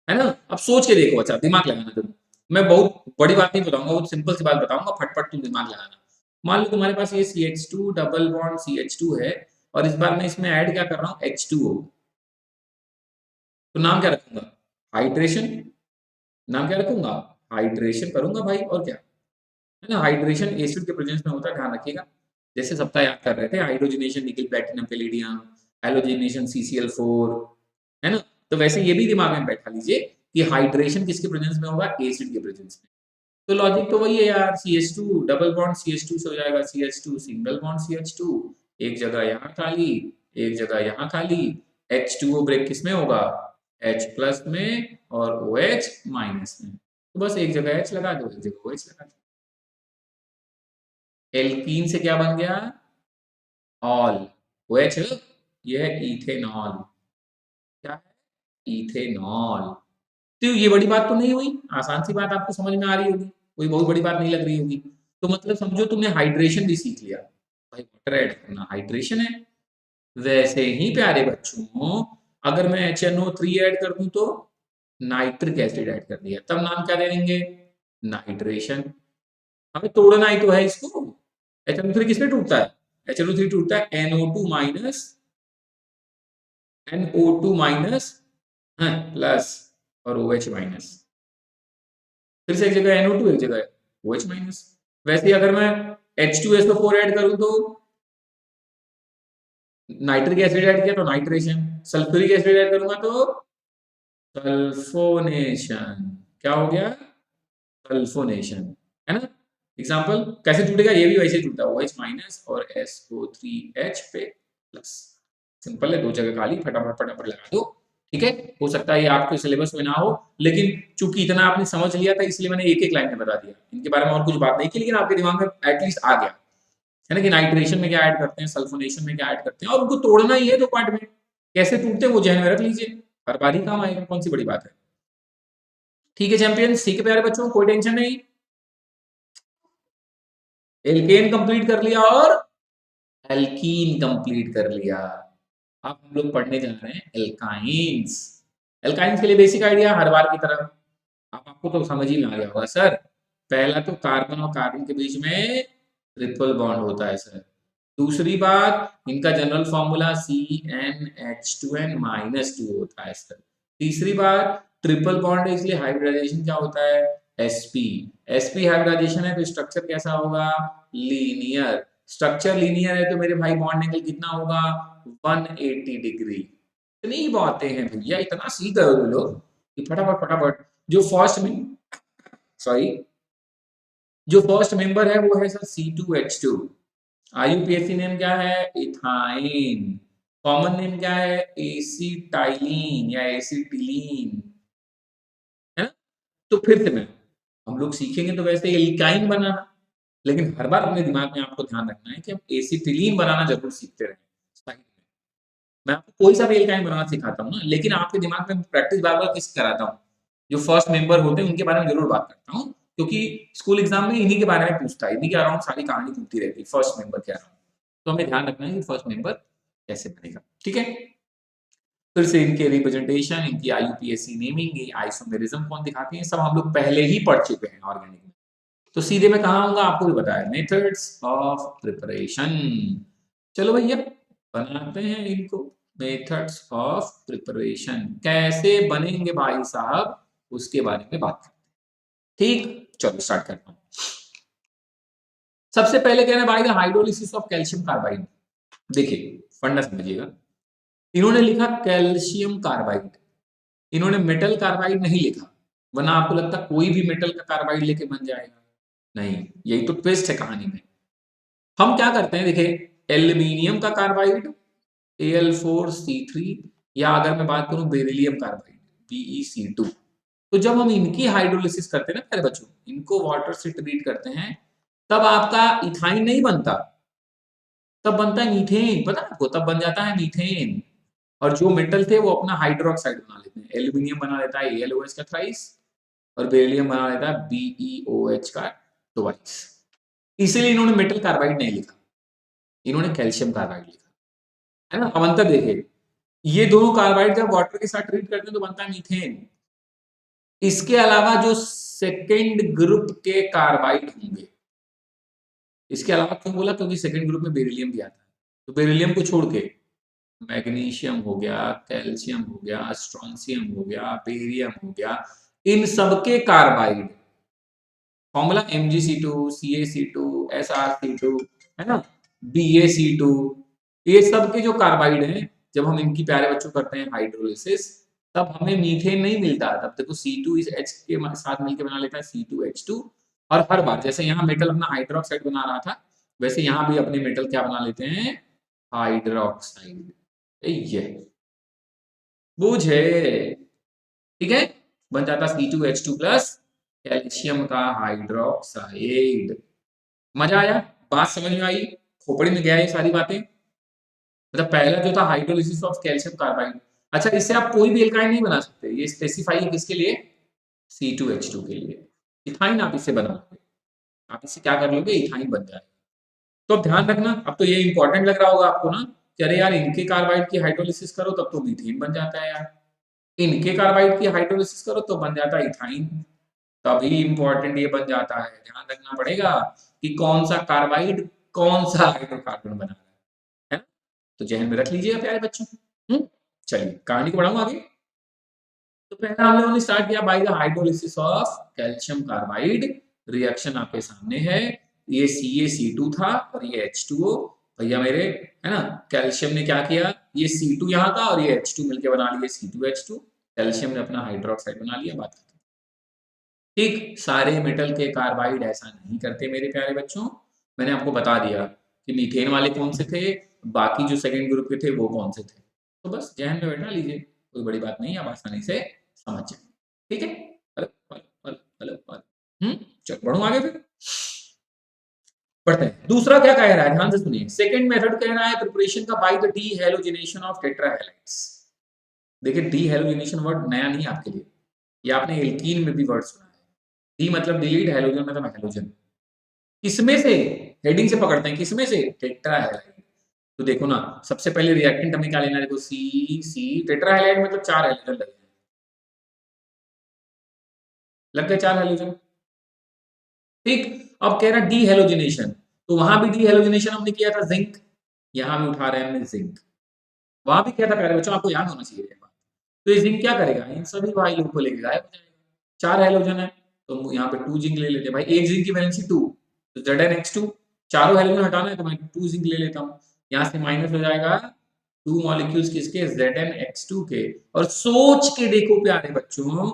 है ना। अब सोच के देखो, अच्छा दिमाग लगाना तुम, मैं बहुत बड़ी बात नहीं बताऊंगा, बहुत सिंपल सी बात बताऊंगा, फटफट तुम दिमाग लगाना। मान लो तुम्हारे पास ये CH2 डबल बॉन्ड CH2 है, और इस बार मैं इसमें ऐड क्या कर रहा हूँ, H2O। तो नाम क्या रखूंगा, हाइड्रेशन। नाम क्या रखूंगा, हाइड्रेशन करूंगा भाई, और क्या, है ना। हाइड्रेशन एसिड के प्रेजेंस में होता है, ध्यान रखिएगा। जैसे सप्ताह याद कर रहे थे, हाइड्रोजनेशन निकल प्लैटिनम पैलेडियम, हैलोजनेशन CCl4, है ना। तो वैसे ये भी दिमाग में बैठा लीजिए कि हाइड्रेशन किसके प्रेजेंस में होगा, एसिड के प्रेजेंस में। तो लॉजिक तो वही है यार, CH2 डबल बॉन्ड CH2 से हो जाएगा CH2 सिंगल बॉन्ड CH2, एक जगह यहाँ खाली, एक जगह यहाँ खाली, H2O ब्रेक किस में होगा, H प्लस में, और OH माइनस में। तो बस एक जगह H लगा दो, एक जगह OH लगा दो। एल्कीन से क्या बन गया, ऑल, OH, ये है इथेनॉल। क्या है, इथेनॉल। तो ये बड़ी बात तो नहीं हुई, आसान सी बात आपको समझ में आ रही होगी, कोई बहुत बड़ी बात नहीं लग रही होगी। तो मतलब समझो तुमने हाइड्रेशन भी सीख लिया, भाई वाटर ऐड करना हाइड्रेशन है। वैसे ही प्यारे बच्चों, अगर मैं HNO3 ऐड कर दूं तो नाइट्रिक एसिड ऐड कर दिया, तब नाम क्या दे देंगे, नाइट्रेशन। हमें तोड़ना ही तो है इसको। HNO3 किसमें टूटता है, HNO3 टूटता है NO2 minus, NO2 minus plus, और OH माइनस। फिर से एक जगह NO2, एक जगह OH माइनस। वैसे ही अगर मैं H2SO4 ऐड करूं तो नाइट्रिक एसिड ऐड किया तो नाइट्रेशन, सल्फ्यूरिक एसिड ऐड करूंगा तो सल्फोनेशन। क्या हो गया, सल्फोनेशन, है ना। एग्जांपल कैसे टूटेगा, ये भी वैसे ही टूटता है, OH माइनस और SO3H पे प्लस। सिंपल है, 2 जगह खाली, फटाफट फटाफट लगा दो। ठीक है, हो सकता है ये आपके सिलेबस में ना हो, लेकिन चूंकि इतना आपने समझ लिया था इसलिए मैंने एक एक लाइन में बता दिया, इनके बारे में और कुछ बात नहीं की, लेकिन आपके दिमाग में एटलीस्ट आ गया है ना कि नाइट्रेशन में क्या ऐड करते हैं, सल्फोनेशन में क्या ऐड करते हैं, और उनको तोड़ना ही है 2 पार्ट में, कैसे टूटते हैं वो जहन में रख लीजिए, हर बार ही काम आएगा, कौन सी बड़ी बात है। ठीक है चैंपियन, ठीक है प्यारे बच्चों, कोई टेंशन नहीं। एल्केन कंप्लीट कर लिया और एल्कीन कंप्लीट कर लिया। अब हम लोग पढ़ने जा रहे हैं एल्काइंस। एल्काइंस के लिए बेसिक आइडिया हर बार की तरह, अब आपको तो समझ ही में आ गया होगा सर। पहला तो कार्बन और कार्बन के बीच में ट्रिपल बॉन्ड होता है सर। दूसरी बात, इनका जनरल फॉर्मूला CnH2n-2 होता है सर। तीसरी बात, ट्रिपल बॉन्ड है इसलिए हाइब्रिडाइजेशन क्या होता है, sp। sp हाइब्रिडाइजेशन है तो स्ट्रक्चर कैसा होगा, लीनियर। स्ट्रक्चर लीनियर है तो मेरे भाई बॉन्ड एंगल कितना होगा, 180 डिग्री। इतनी बातें हैं भैया, इतना सीख गए हो लोग कि फटाफट फटाफट। जो फर्स्ट में सॉरी जो फर्स्ट मेंबर है वो है सर C2H2। IUPAC नेम क्या है, इथाइन। कॉमन नेम क्या है, एसिटाइलिन या एसिटिलीन, है ना। तो फिर से मैं हम लोग सीखेंगे तो वैसे एल्काइन बनाना, लेकिन हर बार अपने दिमाग में आपको ध्यान रखना है कि हम एसिटिलीन बनाना जरूर सीखते रहें साइड में। मैं आपको कोई सा भी एल्काइन बनाना सिखाता हूँ ना, लेकिन आपके दिमाग में प्रैक्टिस बार बार किस कराता हूँ, जो फर्स्ट मेंबर होते हैं उनके बारे में जरूर बात करता हूँ, क्योंकि स्कूल एग्जाम में इन्हीं के बारे में पूछता है, इन्हीं के अराउंड सारी कहानी घूमती रहती है, फर्स्ट मेंबर के अराउंड। तो हमें ध्यान रखना है कि फर्स्ट मेंबर कैसे बनेगा। ठीक है, फिर से इनके रिप्रेजेंटेशन, इनकी IUPAC नेमिंग, आइसोमेरिज्म कौन दिखाती है, सब हम लोग पहले ही पढ़ चुके हैं ऑर्गेनिक में। तो सीधे मैं कहाँ आऊंगा, आपको भी बताया, मेथड्स ऑफ प्रिपरेशन। चलो भैया बनाते हैं इनको, मेथड्स ऑफ प्रिपरेशन कैसे बनेंगे भाई साहब, उसके बारे में बात करते हैं। ठीक, चलो स्टार्ट करता हूँ। सबसे पहले कह रहे हैं भाई the hydrolysis of calcium carbide. देखिए फंडा समझिएगा, इन्होंने लिखा कैल्शियम कार्बाइड, इन्होंने मेटल कार्बाइड नहीं लिखा, वरना आपको लगता कोई भी मेटल का कार्बाइड लेके बन जाएगा, नहीं, यही तो ट्विस्ट है कहानी में। हम क्या करते हैं, देखिए एल्यूमिनियम का कार्बाइड Al4C3, या अगर मैं बात करूं बेरिलियम कार्बाइड BeC2, तो जब हम इनकी हाइड्रोलिसिस करते हैं ना प्यारे बच्चों, इनको वाटर से ट्रीट करते हैं, तब आपका इथाइन नहीं बनता, तब बनता है मीथेन, पता है आपको, तब बन जाता है मीथेन। और जो मेटल थे वो अपना हाइड्रोक्साइड बना लेते हैं, एल्यूमिनियम बना लेता है AlOH का थ्राइस, और बेरिलियम बना लेता है BeOH का ट्वाइस। इसीलिए इन्होंने मेटल कार्बाइड नहीं लिखा, इन्होंने कैल्शियम कार्बाइड लिखा, है ना। अब अंतर देखिए, ये दोनों कार्बाइड जब वाटर के साथ ट्रीट करते हैं तो बनता है मीथेन। इसके अलावा जो सेकेंड ग्रुप के कार्बाइड होंगे, इसके अलावा क्यों बोला, क्योंकि सेकेंड ग्रुप में बेरिलियम भी आता है, तो बेरिलियम को छोड़ के मैग्नीशियम हो गया, कैल्शियम हो गया, स्ट्रोंशियम हो गया, बेरियम हो गया, इन सबके carbide formula MgC2, CaC2, SrC2, है ना, BaC2, ये सब के जो कार्बाइड हैं, जब हम इनकी प्यारे बच्चों करते हैं हाइड्रोलिसिस, तब हमें मीथेन नहीं मिलता, तब देखो C2 इस H के साथ मिलकर बना लेता है C2H2, और हर बार जैसे यहाँ मेटल अपना हाइड्रोक्साइड बना रहा था, वैसे यहाँ भी अपने मेटल क्या बना लेते हैं, हाइड्रोक्साइड। ये बूझे, ठीक है, बन जाता C2H2 प्लस कैल्शियम का हाइड्रोक्साइड। मजा आया, बात समझ में आई, खोपड़ी में गया ये सारी बातें। मतलब पहला जो था हाइड्रोलिसिस ऑफ कैल्शियम कार्बाइड, अच्छा इससे आप कोई भी एल्काइन नहीं बना सकते, ये स्पेसिफाई है किसके लिए, C2H2 के लिए। इथाइन आप इससे बना लोगे, आप इससे क्या कर लोगे, इथाइन बन जाएगा। तो अब ध्यान रखना, अब तो ये इंपॉर्टेंट लग रहा होगा आपको ना कि अरे यार इनके कार्बाइड की हाइड्रोलिसिस करो तब तो मीथेन बन जाता है यार, इनके कार्बाइड की हाइड्रोलिसिस करो तो बन जाता है इथाइन, तभी इंपॉर्टेंट ये बन जाता है। ध्यान रखना पड़ेगा कि कौन सा कार्बाइड कौन सा हाइड्रोकार्बन बना रहा है ना, तो जहन में रख लीजिएगा प्यारे बच्चों। चलिए कहानी को बढ़ाऊं आगे। तो पहला हम लोगों ने स्टार्ट किया by the hydrolysis of calcium carbide, reaction आपके सामने है, ये CaC2 था और ये H2O, भैया मेरे, है ना। कैल्शियम ने क्या किया, ये C2 यहाँ था और ये H2 मिलकर बना लिए C2H2, कैल्शियम ने अपना हाइड्रोक्साइड बना लिया, बात खत्म। ठीक, सारे मेटल के कार्बाइड ऐसा नहीं करते मेरे प्यारे बच्चों, मैंने आपको बता दिया कि मीथेन वाले कौन से थे, बाकी जो सेकंड ग्रुप के थे वो कौन से थे। तो बस जहन में बैठा लीजिए, कोई बड़ी बात नहीं, आप आसानी से समझ जाएंगे। ठीक है, चलो बढ़ू आगे फिर पढ़ते हैं। दूसरा क्या कह रहा है, ध्यान से सुनिए। सेकंड मेथड कह रहा है प्रिपरेशन का by the dehalogenation of tetrahalides. देखिए डी हैलोजिनेशन वर्ड नया नहीं आपके लिए, ये आपने एल्कीन में भी वर्ड सुना है। डी मतलब डिलीट, हैलोजन मतलब हैलोजन। किसमें से, हेडिंग से पकड़ते हैं, किसमें से, टेट्राहैलाइड। तो देखो ना, सबसे पहले रिएक्टेंट हमें क्या लेना है, देखो सी सी, टेट्राहैलाइड मतलब 4 हैलोजन लग गए 4 हैलोजन। ठीक, अब कह रहा डी हैलोजिनेशन, तो वहां भी डी हैलोजिनेशन हमने किया था जिंक, यहां भी उठा रहे हैं हमने जिंक। वहां भी क्या था प्यारे बच्चों, आपको याद होना चाहिए ये बात। तो ये जिंक क्या करेगा, इन सभी भाई लोग को लेके गायब हो जाएगा। 4 हैलोजन है तो यहाँ पे 2 जिंक ले लेते हैं भाई, एक जिंक की वैलेंसी 2, तो ZnH2, चारों हैलोजन हटाना है तो मैं 2 जिंक ले लेता हूँ, यहाँ से माइनस हो जाएगा 2 मॉलिक्यूल्स किसके, ZnX2 के। और सोच के देखो प्यारे बच्चों,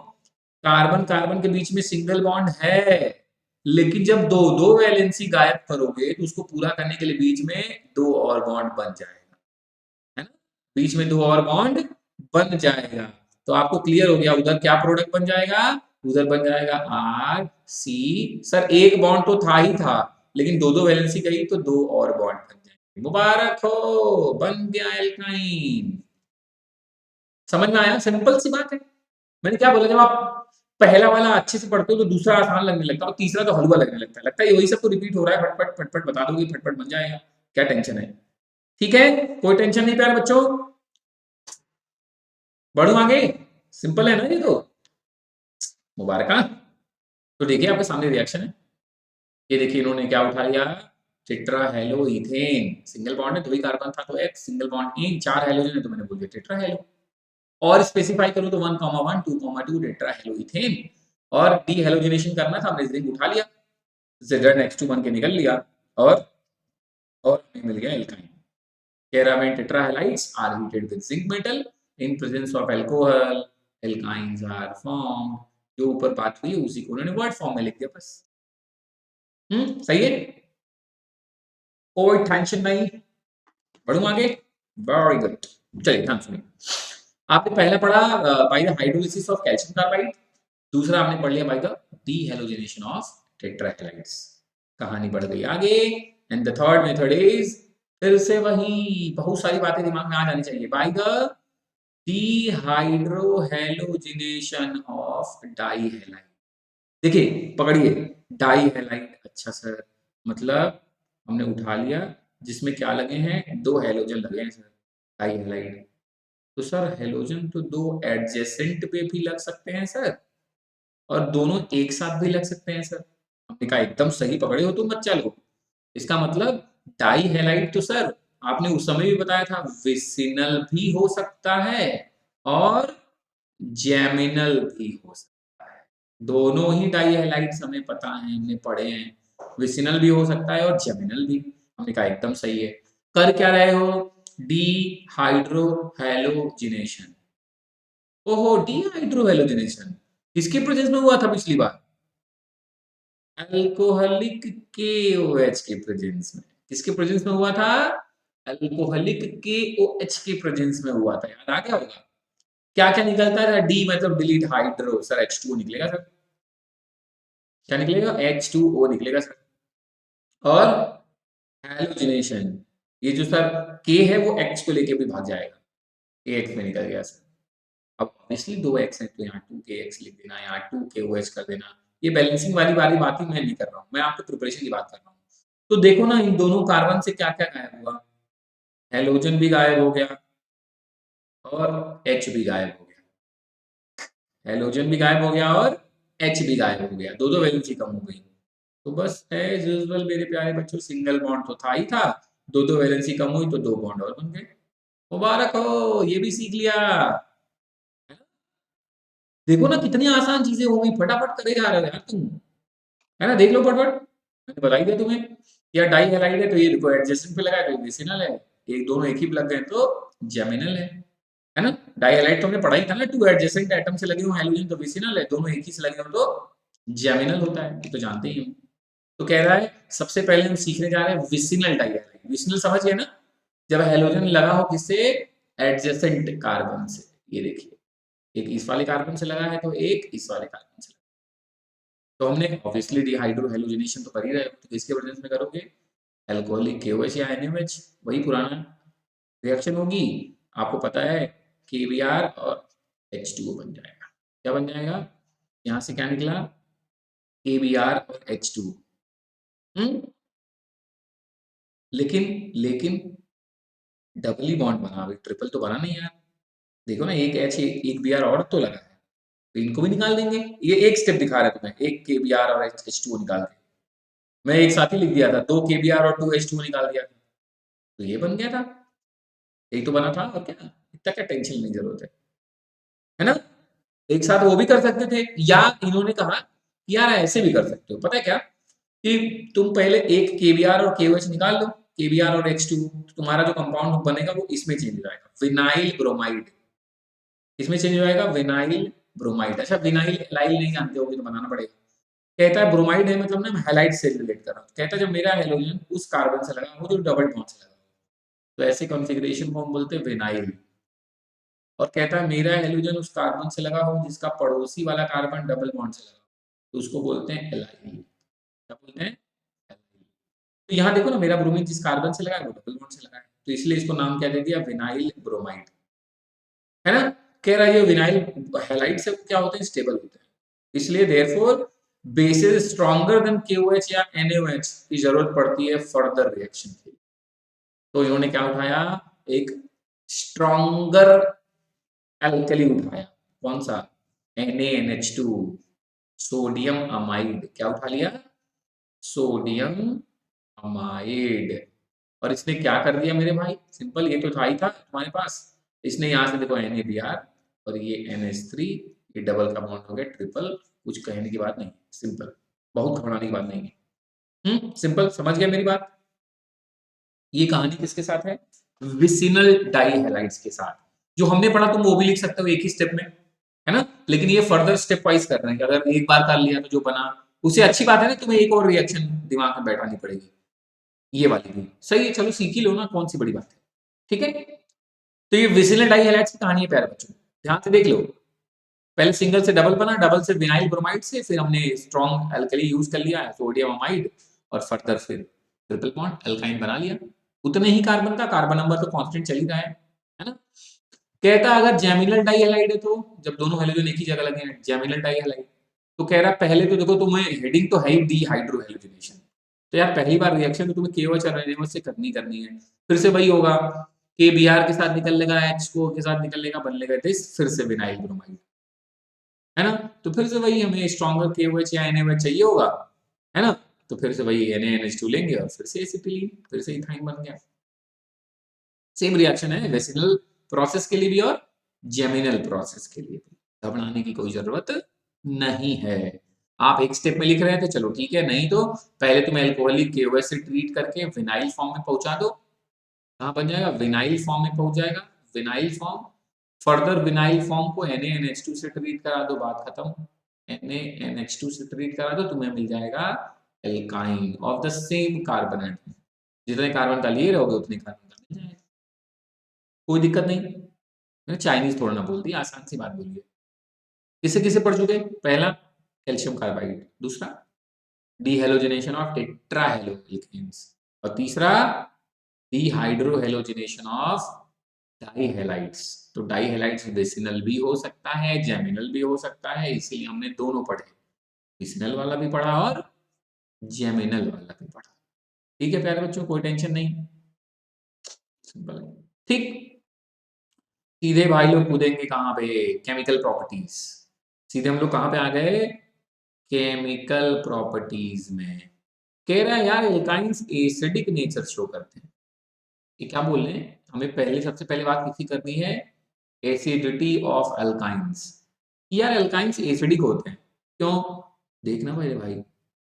कार्बन कार्बन के बीच में सिंगल बॉन्ड है, लेकिन जब दो दो वैलेंसी गायब करोगे तो उसको पूरा करने के लिए बीच में 2 और बॉन्ड बन जाएगा, है ना, बीच में 2 और बॉन्ड बन जाएगा। तो आपको क्लियर हो गया, उधर क्या प्रोडक्ट बन जाएगा, उधर बन जाएगा आर सी। सर एक बॉन्ड तो था ही था, लेकिन दो दो वैलेंसी गई तो 2 और बॉन्ड बन जाएंगे। मुबारक हो, बन गया एल्काइन। समझ में आया, सिंपल सी बात है। मैंने क्या बोला, जब आप पहला वाला अच्छे से पढ़ते हो तो दूसरा आसान लगने लगता है और तीसरा तो हलवा लगने लगता है, लगता है वही सब तो रिपीट हो रहा है, फटफट फटफट बता दोगे, फटफट बन जाएगा, क्या टेंशन है। ठीक है, कोई टेंशन नहीं प्यारे बच्चों, बढ़ू आगे, सिंपल है ना ये तो, मुबारक। तो देखिए आपके सामने रिएक्शन है, ये देखिए इन्होंने क्या उठा लिया, टेट्राहेलोइथेन, सिंगल बॉन्ड है, 2 ही कार्बन था तो X, single bond in, 4 halogen है तो मैंने बोल दिया टेट्राहेलो। और स्पेसिफाई करूं तो 1,1 2,2 टेट्राहेलोइथेन, और डी हैलोजिनेशन करना था, हमने जिंक उठा लिया, ZnX2 बन के निकल लिया, और हमें मिल गया alkyne. Keramine tetrahalides are heated with zinc metal in presence of alcohol, alkynes are formed। जो ऊपर बात हुई उसी को उन्होंने वर्ड फॉर्म में लिख दिया बस। सही है, कोई टेंशन नहीं, बढ़ू आगे, वेरी गुड। चलिए ध्यान सुनिए, आपने पहला पढ़ा by the hydrolysis of calcium carbide, दूसरा आपने पढ़ लिया बाय द डीहैलोजिनेशन ऑफ टेट्राहैलाइड्स। कहानी बढ़ गई आगे, and the third method is, फिर से वही बहुत सारी बातें दिमाग में आ जानी चाहिए, बाय द डीहाइड्रोहैलोजिनेशन ऑफ डाइहैलाइड। देखिए पकड़िए, डाइहैलाइड, अच्छा सर, मतलब हमने उठा लिया जिसमें क्या लगे हैं, 2 हैलोजन लगे हैं सर, डाइहैलाइड। तो सर हैलोजन तो 2 एडजेसेंट पे भी लग सकते हैं सर, और दोनों एक साथ भी लग सकते हैं सर। हमने कहा एकदम सही पकड़े हो तुम बच्चा लोग, इसका मतलब डाई हैलाइड तो सर आपने उस समय भी बताया था विसिनल भी हो सकता है और जेमिनल भी हो सकता है, दोनों ही डाई हैलाइड्स हमें पता है, हमने पढ़े हैं, विसिनल भी हो सकता है और जेमिनल भी। हमने कहा एकदम सही है। कर क्या रहे हो, डी हाइड्रो हैलोजिनेशन। ओहो, डी हाइड्रो हैलोजिनेशन किसके प्रेजेंस में हुआ था पिछली बार, अल्कोहलिक KOH के प्रेजेंस में। किसके प्रेजेंस में हुआ था, अल्कोहलिक KOH के प्रेजेंस में हुआ था, याद आ गया होगा। क्या क्या निकलता था, डी मतलब डिलीट हाइड्रो, सर H2O निकलेगा सर, क्या निकलेगा, H2O निकलेगा सर। और हैलोजिनेशन, ये जो सर K है वो X को लेके भी भाग जाएगा, AX में निकल गया सर। अब ऑब्वियसली 2x है तो यहाँ 2KX लिख देना, यहाँ 2KOH कर देना, ये बैलेंसिंग वाली बात ही मैं नहीं कर रहा हूँ, मैं आपको प्रिपरेशन की बात कर रहा हूँ। तो देखो ना इन दोनों कार्बन से क्या क्या गायब हुआ, हैलोजन भी गायब हो गया और H भी गायब हो गया, हैलोजन भी गायब हो गया और H भी गायब हो गया, दो दो वैलेंसी कम हो गई। तो बस एज यूजुअल मेरे प्यारे बच्चों, सिंगल बॉन्ड तो था ही था, दो दो वैलेंसी कम हुई तो 2 बॉन्ड और बन गए। मुबारक हो, ये भी सीख लिया। देखो ना कितनी आसान चीजें हो गई, फटाफट करे जा रहे हो यार तुम, है ना, देख लो फटाफट, मैंने बता ही दिया तुम्हें। या डाई हैलाइड है तो ये देखो एडजेसेंट पे लगा है तो विसिनल है, एक दोनों एक ही पे लग गए तो जेमिनल है ना। डाई हैलाइड तो हमने पढ़ा ही था ना, 2 एडजेसेंट एटम से लगे हो हैलोजन तो विसिनल है, दोनों एक ही से लगे हो तो जेमिनल होता है, ये तो जानते ही हो। तो कह रहा है सबसे पहले हम सीखने जा रहे हैं विसिनल डाई हैलाइड, विसिनल समझ गए ना, जब हेलोजन लगा हो किससे, एडजेसेंट कार्बन से। ये देखिए, एक इस वाले कार्बन से लगा है तो एक इस वाले कार्बन से लगा। तो हमने ऑब्वियसली डिहाइड्रो हेलोजनेशन तो कर ही रहे हो, तो किसके प्रेजेंस में करोगे, एल्कोहलिक KOH या NaOH, वही पुराना रिएक्शन होगी। आपको पता है KBr और H2O बन जाएगा। क्या बन जाएगा, यहां से क्या निकला, KBr और H2O। लेकिन लेकिन डबल ही बॉन्ड बना, अभी ट्रिपल तो बना नहीं यार। देखो ना, एक H एक Br और तो लगा है, तो इनको भी निकाल देंगे। ये एक स्टेप दिखा रहा है तुम्हें, एक KBr और H2O निकाल दे। मैं एक साथ ही लिख दिया था, 2 KBr और 2 H2O निकाल दिया था, तो ये बन गया था। यही तो बना था, और क्या, इतना क्या टेंशन लेने की जरूरत है ना। एक साथ वो भी कर सकते थे, या इन्होंने कहा कि यार ऐसे भी कर सकते हो, पता है क्या, कि तुम पहले एक KBr और KOH निकाल लो, KBr और H2, तो तुम्हारा जो कंपाउंड बनेगा वो इसमें चेंज हो जाएगा, विनाइल ब्रोमाइड। इसमें चेंज हो जाएगा विनाइल ब्रोमाइड। अच्छा, विनाइल एलाइल नहीं जानते होगे तो बनाना पड़ेगा। कहता है ब्रोमाइड है मतलब ना, हैलाइड से रिलेट कर रहा हूँ। कहता है जब मेरा हेलोजन उस कार्बन से लगा हो जो डबल बॉन्ड से लगा हो, तो ऐसे कॉन्फ़िगरेशन को हम बोलते हैं विनाइल। और कहता है मेरा हेलोजन उस कार्बन से लगा हो जिसका पड़ोसी वाला कार्बन डबल बॉन्ड से लगा हो, तो उसको बोलते हैं एलाइल। क्या बोलते हैं, एलाइल। तो यहाँ देखो ना, मेरा ब्रोमीन जिस कार्बन से लगा है वो डबल बॉन्ड से लगा है, तो इसलिए इसको नाम क्या दे दिया, विनाइल ब्रोमाइड, है ना। कह रहा है ये विनाइल हैलाइड से क्या होते हैं, स्टेबल होते हैं, इसलिए therefore basis stronger than KOH या NaOH की जरूरत पड़ती है फर्दर रिएक्शन के लिए। तो इन्होंने क्या उठाया, एक स्ट्रॉन्गर एल्कली उठाया, कौन सा, NaNH2, सोडियम अमाइड। क्या उठा लिया, सोडियम अमाइड। और इसने क्या कर दिया मेरे भाई, सिंपल, ये तो था ही था तुम्हारे पास, इसने यहाँ से देखो NaBr और ये NH3, ये डबल का बॉन्ड हो गया ट्रिपल। कुछ कहने की बात नहीं, सिंपल, बहुत घबराने की बात नहीं है। सिंपल, समझ गया मेरी बात। ये कहानी किसके साथ है, विसिनल डाइहैलाइड्स के साथ। जो हमने पढ़ा तुम वो भी लिख सकते हो एक ही स्टेप में, है ना। लेकिन ये फर्दर स्टेप वाइज कर रहे हैं कि अगर एक बार कर लिया तो जो बना उसे अच्छी बात है ना, तुम्हें एक और रिएक्शन दिमाग में बैठानी पड़ेगी। ये वाली भी सही है, चलो सीख ही लो ना, कौन सी बड़ी बात है, ठीक है। तो ये विसिनल डाइहैलाइड्स की कहानी है प्यारे बच्चों, ध्यान से देख लो। पहले सिंगल से डबल बना, डबल से विनाइल ब्रोमाइड से, फिर हमने स्ट्रॉन्ग एल्कली यूज कर लिया सोडियम अमाइड, और फर्दर फिर ट्रिपल बॉन्ड एल्काइन बना लिया। उतने ही कार्बन का, कार्बन नंबर तो कांस्टेंट चल ही रहा है ना। कहता अगर जेमिनल डाइहैलाइड है तो, जब दोनों हेलोजन एक ही जगह लगे हैं, जेमिनल डाइहैलाइड, तो कह रहा पहले तो देखो तुम्हें हेडिंग तो है ही डिहाइड्रो हेलोजनेशन, तो यार पहली बार रिएक्शन तो तुम्हें KOH और NaOH से करनी है। फिर से वही होगा, KBr के साथ निकल लेगा, H2O के साथ निकल लेगा, बन लेगा दिस, फिर से विनाइल ब्रोमाइड, है ना। तो फिर से वही हमें स्ट्रॉन्गर KOH या NaOH चाहिए होगा, है ना। तो फिर से वही NaNH2 लेंगे और फिर से एसिटिलीन, फिर से इथाइन बन गया। सेम रिएक्शन है वेसिनल प्रोसेस के लिए भी और जेमिनल प्रोसेस के लिए भी, घबराने की कोई जरूरत नहीं है। आप एक स्टेप में लिख रहे थे, चलो ठीक है, नहीं तो पहले तुम एल्कोहलिक KOH से ट्रीट करके विनाइल फॉर्म में पहुंचा दो। कहाँ बन जाएगा, विनाइल फॉर्म में पहुंच जाएगा, vinyl form. Further vinyl form को NaNH2 से ट्रीट करा दो, बात खत्म। NaNH2 से ट्रीट करा दो, तुम्हें मिल जाएगा alkyne of the same carbon atom. जितने कार्बन का लिए रहोगे उतने कार्बन का मिल जाएगा, कोई दिक्कत नहीं। मैंने चाइनीज थोड़ा ना बोल दिया, आसान सी बात बोलिए। किसे किसे पढ़ चुके, पहला कैल्शियम कार्बाइड, दूसरा डीहेलोजिनेशन ऑफ टेट्राहेलोजेनेस, और तीसरा डीहाइड्रोहेलोजिनेशन ऑफ डाइहेलाइड्स। तो डाइहेलाइड्स विसिनल भी हो सकता है, जेमिनल भी हो सकता है, इसीलिए हमने दोनों पढ़े, विसिनल वाला भी पढ़ा और जेमिनल वाला भी पढ़ा। ठीक है प्यारे बच्चों, कोई टेंशन नहीं, सिंपल है, ठीक। सीधे भाई लोग कूदेंगे कहाँ पे, केमिकल प्रॉपर्टीज। सीधे हम लोग कहाँ पे आ गए, केमिकल प्रॉपर्टीज में। कह रहा है यार एल्काइंस एसिडिक नेचर शो करते हैं। ये क्या बोल रहे हैं, हमें पहले सबसे पहले बात किसकी करनी है, एसिडिटी ऑफ अल्काइंस। यार अल्काइंस एसिडिक होते हैं क्यों, देखना मेरे भाई,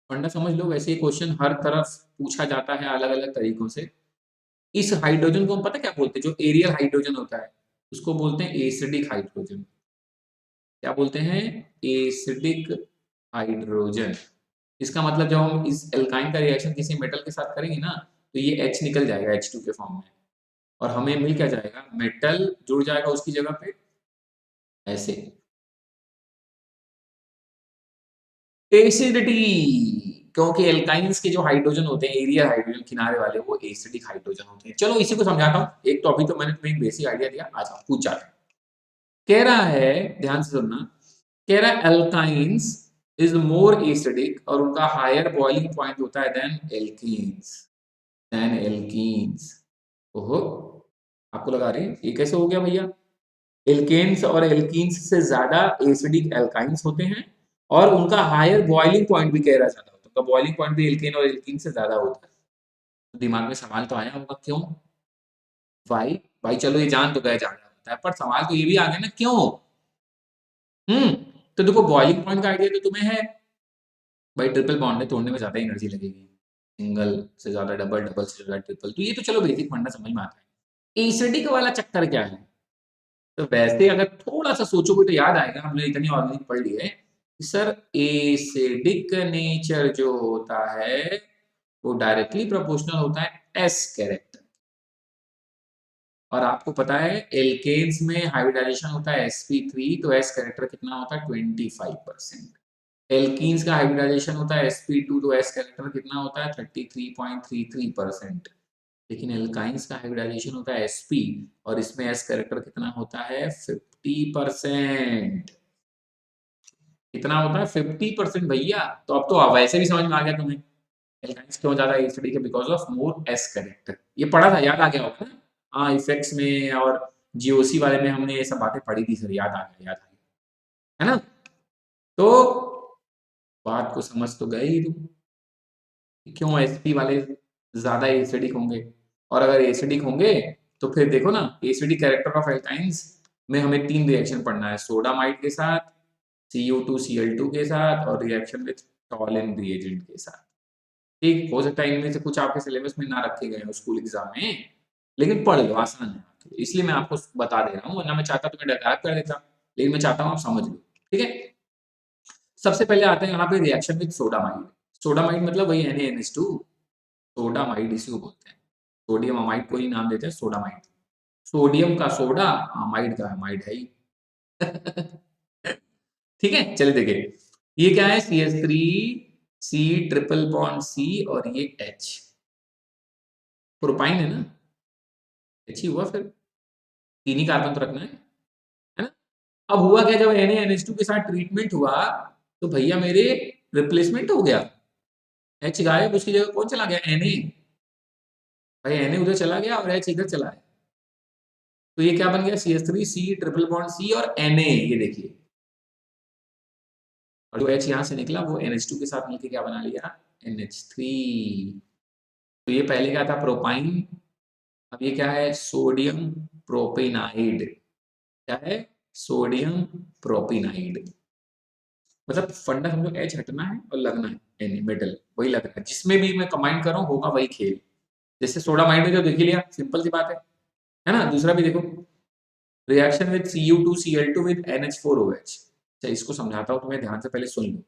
फंडा समझ लो। वैसे ये क्वेश्चन हर तरफ पूछा जाता है अलग अलग तरीकों से। इस हाइड्रोजन को हम पता क्या बोलते हैं, जो एरियल हाइड्रोजन होता है उसको बोलते हैं एसिडिक हाइड्रोजन। क्या बोलते हैं, एसिडिक हाइड्रोजन। इसका मतलब जब हम इस एल्काइन का रिएक्शन किसी मेटल के साथ करेंगे ना, तो ये H निकल जाएगा H2 के फॉर्म में, और हमें मिल क्या जाएगा, मेटल जुड़ जाएगा उसकी जगह पे ऐसे। एसिडिटी, क्योंकि एल्काइंस के जो हाइड्रोजन होते हैं, एरियल हाइड्रोजन किनारे वाले, वो एसिडिक हाइड्रोजन होते हैं। चलो इसी को समझाता हूँ। एक तो अभी तो मैंने तुम्हें एक बेसिक आइडिया दिया, आज हम पूछ जाते हैं। कह रहा है, ध्यान से सुनना, कह रहा है एल्काइंस इज मोर एसिडिक और उनका हायर बॉइलिंग पॉइंट होता है देन एल्कीन्स। ओहो, आपको लगा रहे ये कैसे हो गया भैया? एल्केन्स और एल्कीन्स से ज्यादा एसिडिक एल्काइंस होते हैं और उनका हायर बॉइलिंग पॉइंट भी कह रहा ज्यादा होता है, उनका बॉइलिंग पॉइंट भी एल्केन और एल्कीन से ज्यादा होता है। तो दिमाग में सवाल तो आया होगा, क्यों भाई? भाई चलो ये जान तो गए ज्यादा होता है, पर सवाल तो ये भी आ गया ना, क्यों? हम्म तो देखो, बॉइलिंग पॉइंट का आइडिया तो तुम्हें है भाई, ट्रिपल बॉन्ड है, तोड़ने में ज्यादा एनर्जी लगेगी, सिंगल से ज्यादा डबल, डबल से ज्यादा ट्रिपल, तो ये तो चलो बेसिक फंडा समझ में आता है। एसिडिक वाला चक्कर क्या है? तो वैसे अगर थोड़ा सा सोचोगे तो याद आएगा, हमने इतनी ऑर्गेनिक पढ़ ली है कि सर एसिडिक नेचर जो होता है वो डायरेक्टली प्रोपोर्शनल होता है एस कैरेक्टर। और आपको पता है एल्केन्स में हाइब्रिडाइजेशन होता है sp3, तो एस कैरेक्टर कितना होता है 25%। एल्कीन्स का हाइब्रिडाइजेशन होता है sp2, तो एस कैरेक्टर कितना होता है 33.33%। लेकिन एल्काइंस का हाइब्रिडाइजेशन होता है sp और इसमें एस कैरेक्टर कितना होता है 50%। कितना होता है 50% भैया। तो अब तो वैसे भी समझ में आ गया तुम्हें एल्काइंस क्यों ज्यादा एसिडिक है, because of more S character. ये पढ़ा था, याद आ गया होगा ना? हाँ, इफेक्ट्स में और जीओसी वाले में हमने ये सब बातें पढ़ी थी सर, याद आ गया, याद आ गया, है ना? तो बात को समझ तो गए ही तुम, क्यों एसपी वाले ज्यादा एसिडिक होंगे। और अगर एसिडिक होंगे तो फिर देखो ना, एसिडिक कैरेक्टर ऑफ एल्काइंस में हमें 3 रिएक्शन पढ़ना है, सोडामाइड के साथ, CU2Cl2 के साथ और रिएक्शन विथ टॉलिन रिएजेंट के साथ। ठीक, हो सकता है इनमें से कुछ आपके सिलेबस में ना रखे गए हो स्कूल एग्जाम में, लेकिन पढ़ लो, आसान है आपके लिए। इसलिए मैं आपको बता दे रहा हूँ, वरना मैं चाहता तुम्हें डकार कर देता, लेकिन मैं चाहता हूँ आप समझ लो। ठीक है, सबसे पहले आते हैं यहाँ पे रिएक्शन विद सोडामाइड। सोडामाइड मतलब वही NaNH2, सोडामाइड इसी को बोलते हैं। सोडियम अमाइड को ही नाम देते हैं सोडामाइड। सोडियम का सोडा, अमाइड का अमाइड है ही। ठीक है, चलिए देखिए, ये क्या है, CH3 C triple bond C और ये H, प्रोपाइन है ना, H ही हुआ, फिर तीन ही कार्बन तो रखना है ना? अब हुआ क्या, जब NaNH2 के साथ ट्रीटमेंट हुआ तो भैया मेरे रिप्लेसमेंट हो गया, H गायब, उसकी जगह कौन चला गया, Na। भाई Na उधर चला गया और H इधर चला है, तो ये क्या बन गया, CH3 C triple bond C और Na, ये देखिए। और जो H यहाँ से निकला वो NH2 के साथ मिलकर क्या बना लिया, NH3। तो ये पहले क्या था, प्रोपाइन, अब ये क्या है, सोडियम प्रोपेनाइड। क्या है, सोडियम प्रोपेनाइड। मतलब फंडा समझो, H हटना है और लगना है Na, मेटल वही लग रहा है, जिसमें भी मैं कंबाइन कर रहा हूँ होगा वही खेल। जैसे सोडामाइड में जो देख ही लिया, सिंपल सी बात है ना? दूसरा भी देखो, reaction with CU2Cl2 with NH4OH। अच्छा, इसको समझाता हूँ तुम्हें, ध्यान से पहले सुन लो।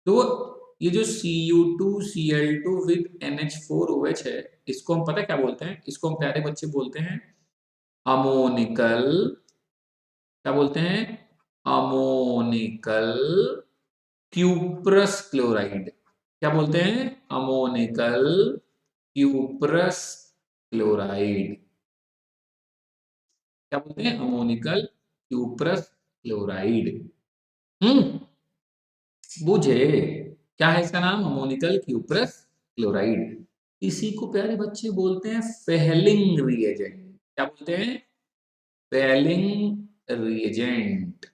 तो ये जो CU2Cl2 विद NH4OH है, इसको हम पता है क्या बोलते हैं? इसको हम प्यारे बच्चे बोलते हैं अमोनिकल, क्या बोलते हैं, अमोनिकल क्यूप्रस क्लोराइड। क्या बोलते हैं, अमोनिकल क्यूप्रस क्लोराइड। क्या बोलते हैं, अमोनिकल क्यूप्रस क्लोराइड। हम्म बुझे, क्या है इसका नाम, अमोनिकल क्यूप्रस क्लोराइड। इसी को प्यारे बच्चे बोलते हैं फेहलिंग रिएजेंट। क्या बोलते हैं, फेहलिंग रिएजेंट।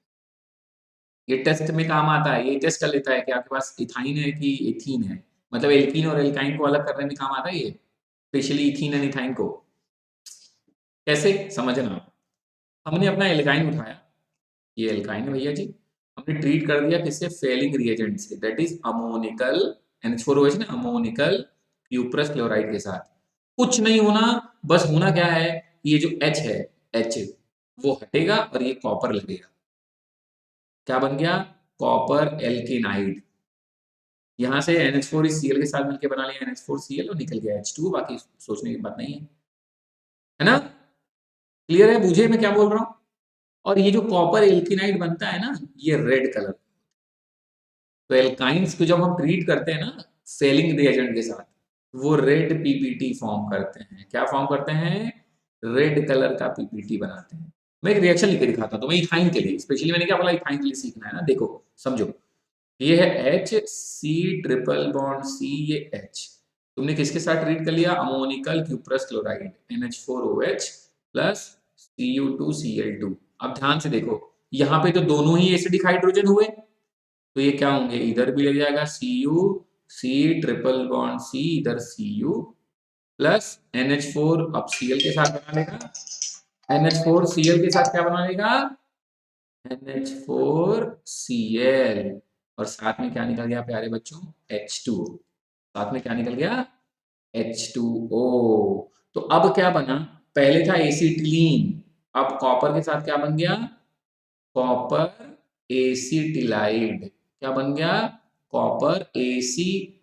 ये टेस्ट में काम आता है, ये टेस्ट कर लेता है कि आपके पास इथाइन है कि एथीन है, मतलब एल्कीन और एल्काइन को अलग करने में काम आता है ये, स्पेशली इथीन एंड इथाइन को। कैसे समझना, हमने अपना एल्काइन उठाया, ये एल्काइन है भैया जी, हमने ट्रीट कर दिया किससे, फेलिंग रिएजेंट से, दैट इज अमोनिकल NH4OH ना, अमोनिकल क्यूप्रस क्लोराइड के साथ। कुछ नहीं होना, बस होना क्या है, ये जो H है, H वो हटेगा और ये कॉपर लगेगा, क्या बन गया, कॉपर एल्केनाइड। यहाँ से NH4 इस Cl के साथ मिलकर बना लिया NH4Cl और निकल गया H2, बाकी सोचने की बात नहीं है। है ना? क्लियर है? बूझे मैं क्या बोल रहा हूं? और ये जो कॉपर एल्किनाइड बनता है ना, ये रेड कलर। तो एल्काइंस को जब हम ट्रीट करते हैं ना सेलिंग रिएजेंट के साथ, वो रेड पीपीटी फॉर्म करते हैं। क्या फॉर्म करते हैं? रेड कलर का पीपीटी बनाते हैं। मैं एक रिएक्शन लिख के दिखाता हूं, तो मैं इथाइन के लिए स्पेशली, मैंने क्या बोला, इथाइन के लिए सीखना है ना। देखो समझो, ये है H C triple bond C, ये एच तुमने किसके साथ ट्रीट कर लिया? Ammoniacal cuprous chloride NH4OH plus Cu2Cl2। अब ध्यान से देखो, यहाँ पे तो दोनों ही एसिडिक हाइड्रोजन हुए, तो ये क्या होंगे? इधर भी लग जाएगा Cu, C triple bond C, इधर Cu प्लस NH4, अब Cl के साथ बना लेगा, NH4Cl के साथ क्या बना लेगा? NH4Cl, और साथ में क्या निकल गया प्यारे बच्चों? H2O। साथ में क्या निकल गया? H2O। तो अब क्या बना? पहले था एसिटिलीन, अब कॉपर के साथ क्या बन गया? Copper acetylide. क्या बन गया? Copper acetylide.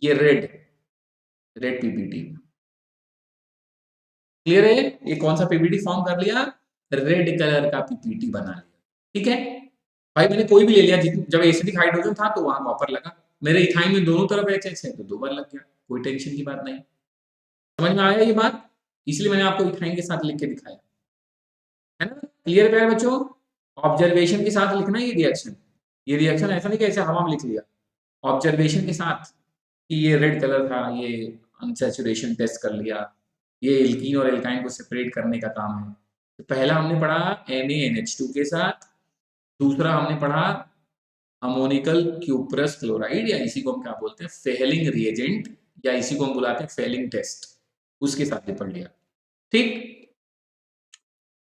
ये रेड रेड पीपीटी। क्लियर है? ये कौन सा पीपीटी फॉर्म कर लिया? रेड कलर का पीपीटी बना लिया। ठीक है भाई, मैंने कोई भी ले लिया, जब एसिडिक हाइड्रोजन था तो वहां कॉपर लगा। मेरे इथाइन में दोनों तरफ HH है तो 2 बार लग गया, कोई टेंशन की बात नहीं। समझ में आया ये बात? इसलिए मैंने आपको इथाइन के साथ लिख के दिखाया, है ना? क्लियर प्यारे बच्चों? ऑब्जर्वेशन के साथ लिखना ये रिएक्शन। ये रिएक्शन ऐसा नहीं कि ऐसे हवा में लिख लिया, ऑब्जर्वेशन के साथ कि ये रेड कलर था, ये अनसैचुरेशन टेस्ट कर लिया, ये एल्कीन और एल्काइन को सेपरेट करने का काम है। तो पहला हमने पढ़ा NaNH2 के साथ, दूसरा हमने पढ़ा अमोनिकल क्यूप्रस क्लोराइड, या इसी को हम क्या बोलते हैं? फेलिंग रिएजेंट, या इसी को हम बुलाते हैं फेलिंग टेस्ट, उसके साथ भी पढ़ लिया। ठीक,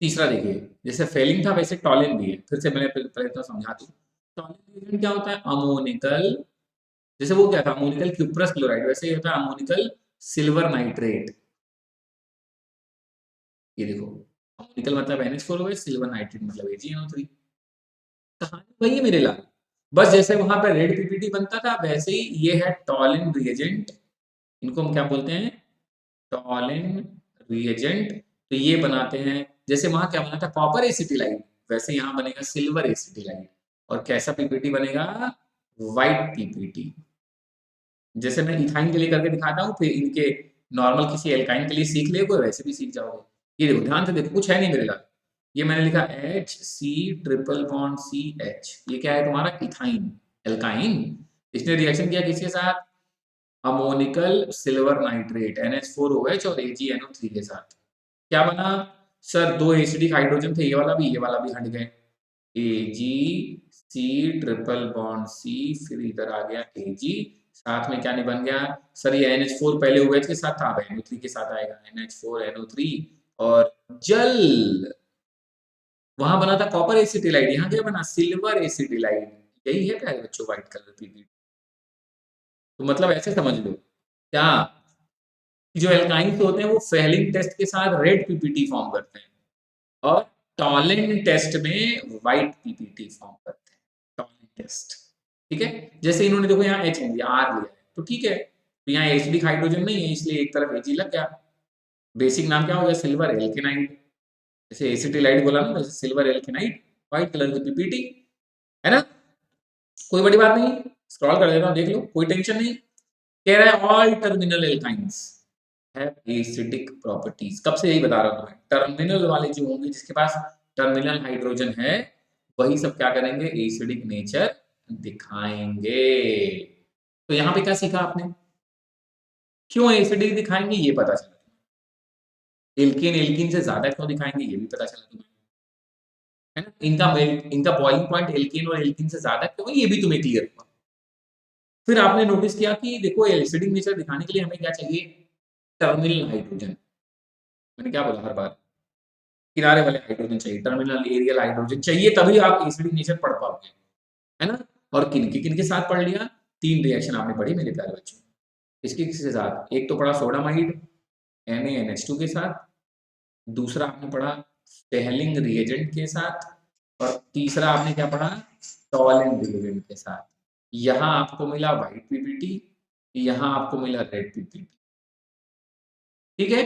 तीसरा देखिए, जैसे फेलिंग था वैसे टॉलिन भी है। फिर से मैंने पहले तो समझा दूं, टॉलिन रिएजेंट क्या होता है? अमोनिकल, जैसे वो क्या था अमोनिकल क्यूप्रस क्लोराइड, वैसे ये होता है अमोनिकल सिल्वर नाइट्रेट। ये देखो, अमोनिकल मतलब NH4OH, सिल्वर नाइट्रेट मतलब AgNO3। कहानी वही है मेरे लाल, बस जैसे वहां पर रेड पीपीटी बनता था वैसे ही ये है टॉलिन रिएजेंट। इनको हम क्या बोलते हैं? टॉलिन रिएजेंट। तो ये बनाते हैं, जैसे वहां क्या बना था कॉपर एसिटिलाइड, वैसे यहाँ बनेगा सिल्वर एसिटिलाइड। और कैसा पीपीटी बनेगा? White PPT. जैसे मैं इथाइन के लिए करके दिखाता हूँ, फिर इनके नॉर्मल किसी एल्काइन के लिए सीख ले कोई, वैसे भी सीख जाओगे। ये देखो ध्यान से देखो, कुछ है नहीं मेरे लाल, ये मैंने लिखा HC ट्रिपल बॉन्ड CH, ये क्या है तुम्हारा? Ethyne alkyne. इसने रिएक्शन किया किसके साथ? अमोनिकल सिल्वर नाइट्रेट NH4OH और AgNO3 के साथ। क्या बना? सर दो एसिडिक हाइड्रोजन थे, ये वाला भी हट गए, AgC ट्रिपल बॉन्ड C, फिर इधर आ गया Ag, साथ में क्या नहीं बन गया? सर ये NH4 पहले OH के साथ था, अब NO3 के साथ आएगा, NH4NO3, और जल। वहां बना था कॉपर एसिटिलाइड, यहाँ क्या बना? Silver acetylide. यही है प्यारे बच्चों व्हाइट कलर पीपीटी। तो मतलब ऐसे समझ लो क्या, जो एल्काइंस होते हैं वो फेलिंग टेस्ट के साथ रेड पीपीटी फॉर्म करते हैं, और टॉलिन टेस्ट में व्हाइट पीपीटी फॉर्म करते हैं। टॉलिन टेस्ट, ठीक है? जैसे इन्होंने देखो यहाँ H लिया, R लिया है, तो ठीक है, तो यहाँ एसिडिक हाइड्रोजन नहीं है इसलिए एक तरफ Ag लग गया, बेसिक नाम क्या हो गया? सिल्वर एल्केनाइड। जैसे एसिटिलाइड बोला ना, वैसे सिल्वर एल्केनाइड, व्हाइट कलर की पीपीटी, है ना? कोई बड़ी बात नहीं, स्क्रॉल कर देता हूँ, देख लो, कोई टेंशन नहीं। कह रहा है all terminal alkynes have acidic properties. कब से यही बता रहा हूं तुम्हें, टर्मिनल वाले जो होंगे जिसके पास टर्मिनल हाइड्रोजन है, वही सब क्या करेंगे? एसिडिक नेचर दिखाएंगे। तो यहाँ पे क्या सीखा आपने? क्यों एसिडिक दिखाएंगे ये पता चला, एल्केन एल्कीन से ज्यादा क्यों दिखाएंगे ये भी पता चला तुम्हें, है ना? इनका बॉइलिंग पॉइंट एल्केन और एल्कीन से ज्यादा क्यों है ये भी तुम्हें क्लियर हुआ। फिर आपने नोटिस किया कि देखो एसिडिक नेचर दिखाने के लिए हमें क्या चाहिए? Terminal hydrogen. मैंने क्या बोला हर बार? किनारे वाले हाइड्रोजन चाहिए, टर्मिनल एरियल हाइड्रोजन चाहिए, तभी आप एसिडिक नेचर पढ़ पाओगे, है ना? और किन के साथ पढ़ लिया? 3 रिएक्शन आपने पढ़ी मेरे प्यारे बच्चों। इसके किसके साथ? एक तो पढ़ा सोडामाइड NaNH2 के साथ, दूसरा आपने पढ़ा स्टेहलिंग रिएजेंट के साथ, और तीसरा आपने क्या पढ़ा? टॉलिन रिएजेंट के साथ। यहाँ आपको मिला व्हाइट पीपीटी, यहाँ आपको मिला रेड पीपीटी। ठीक है।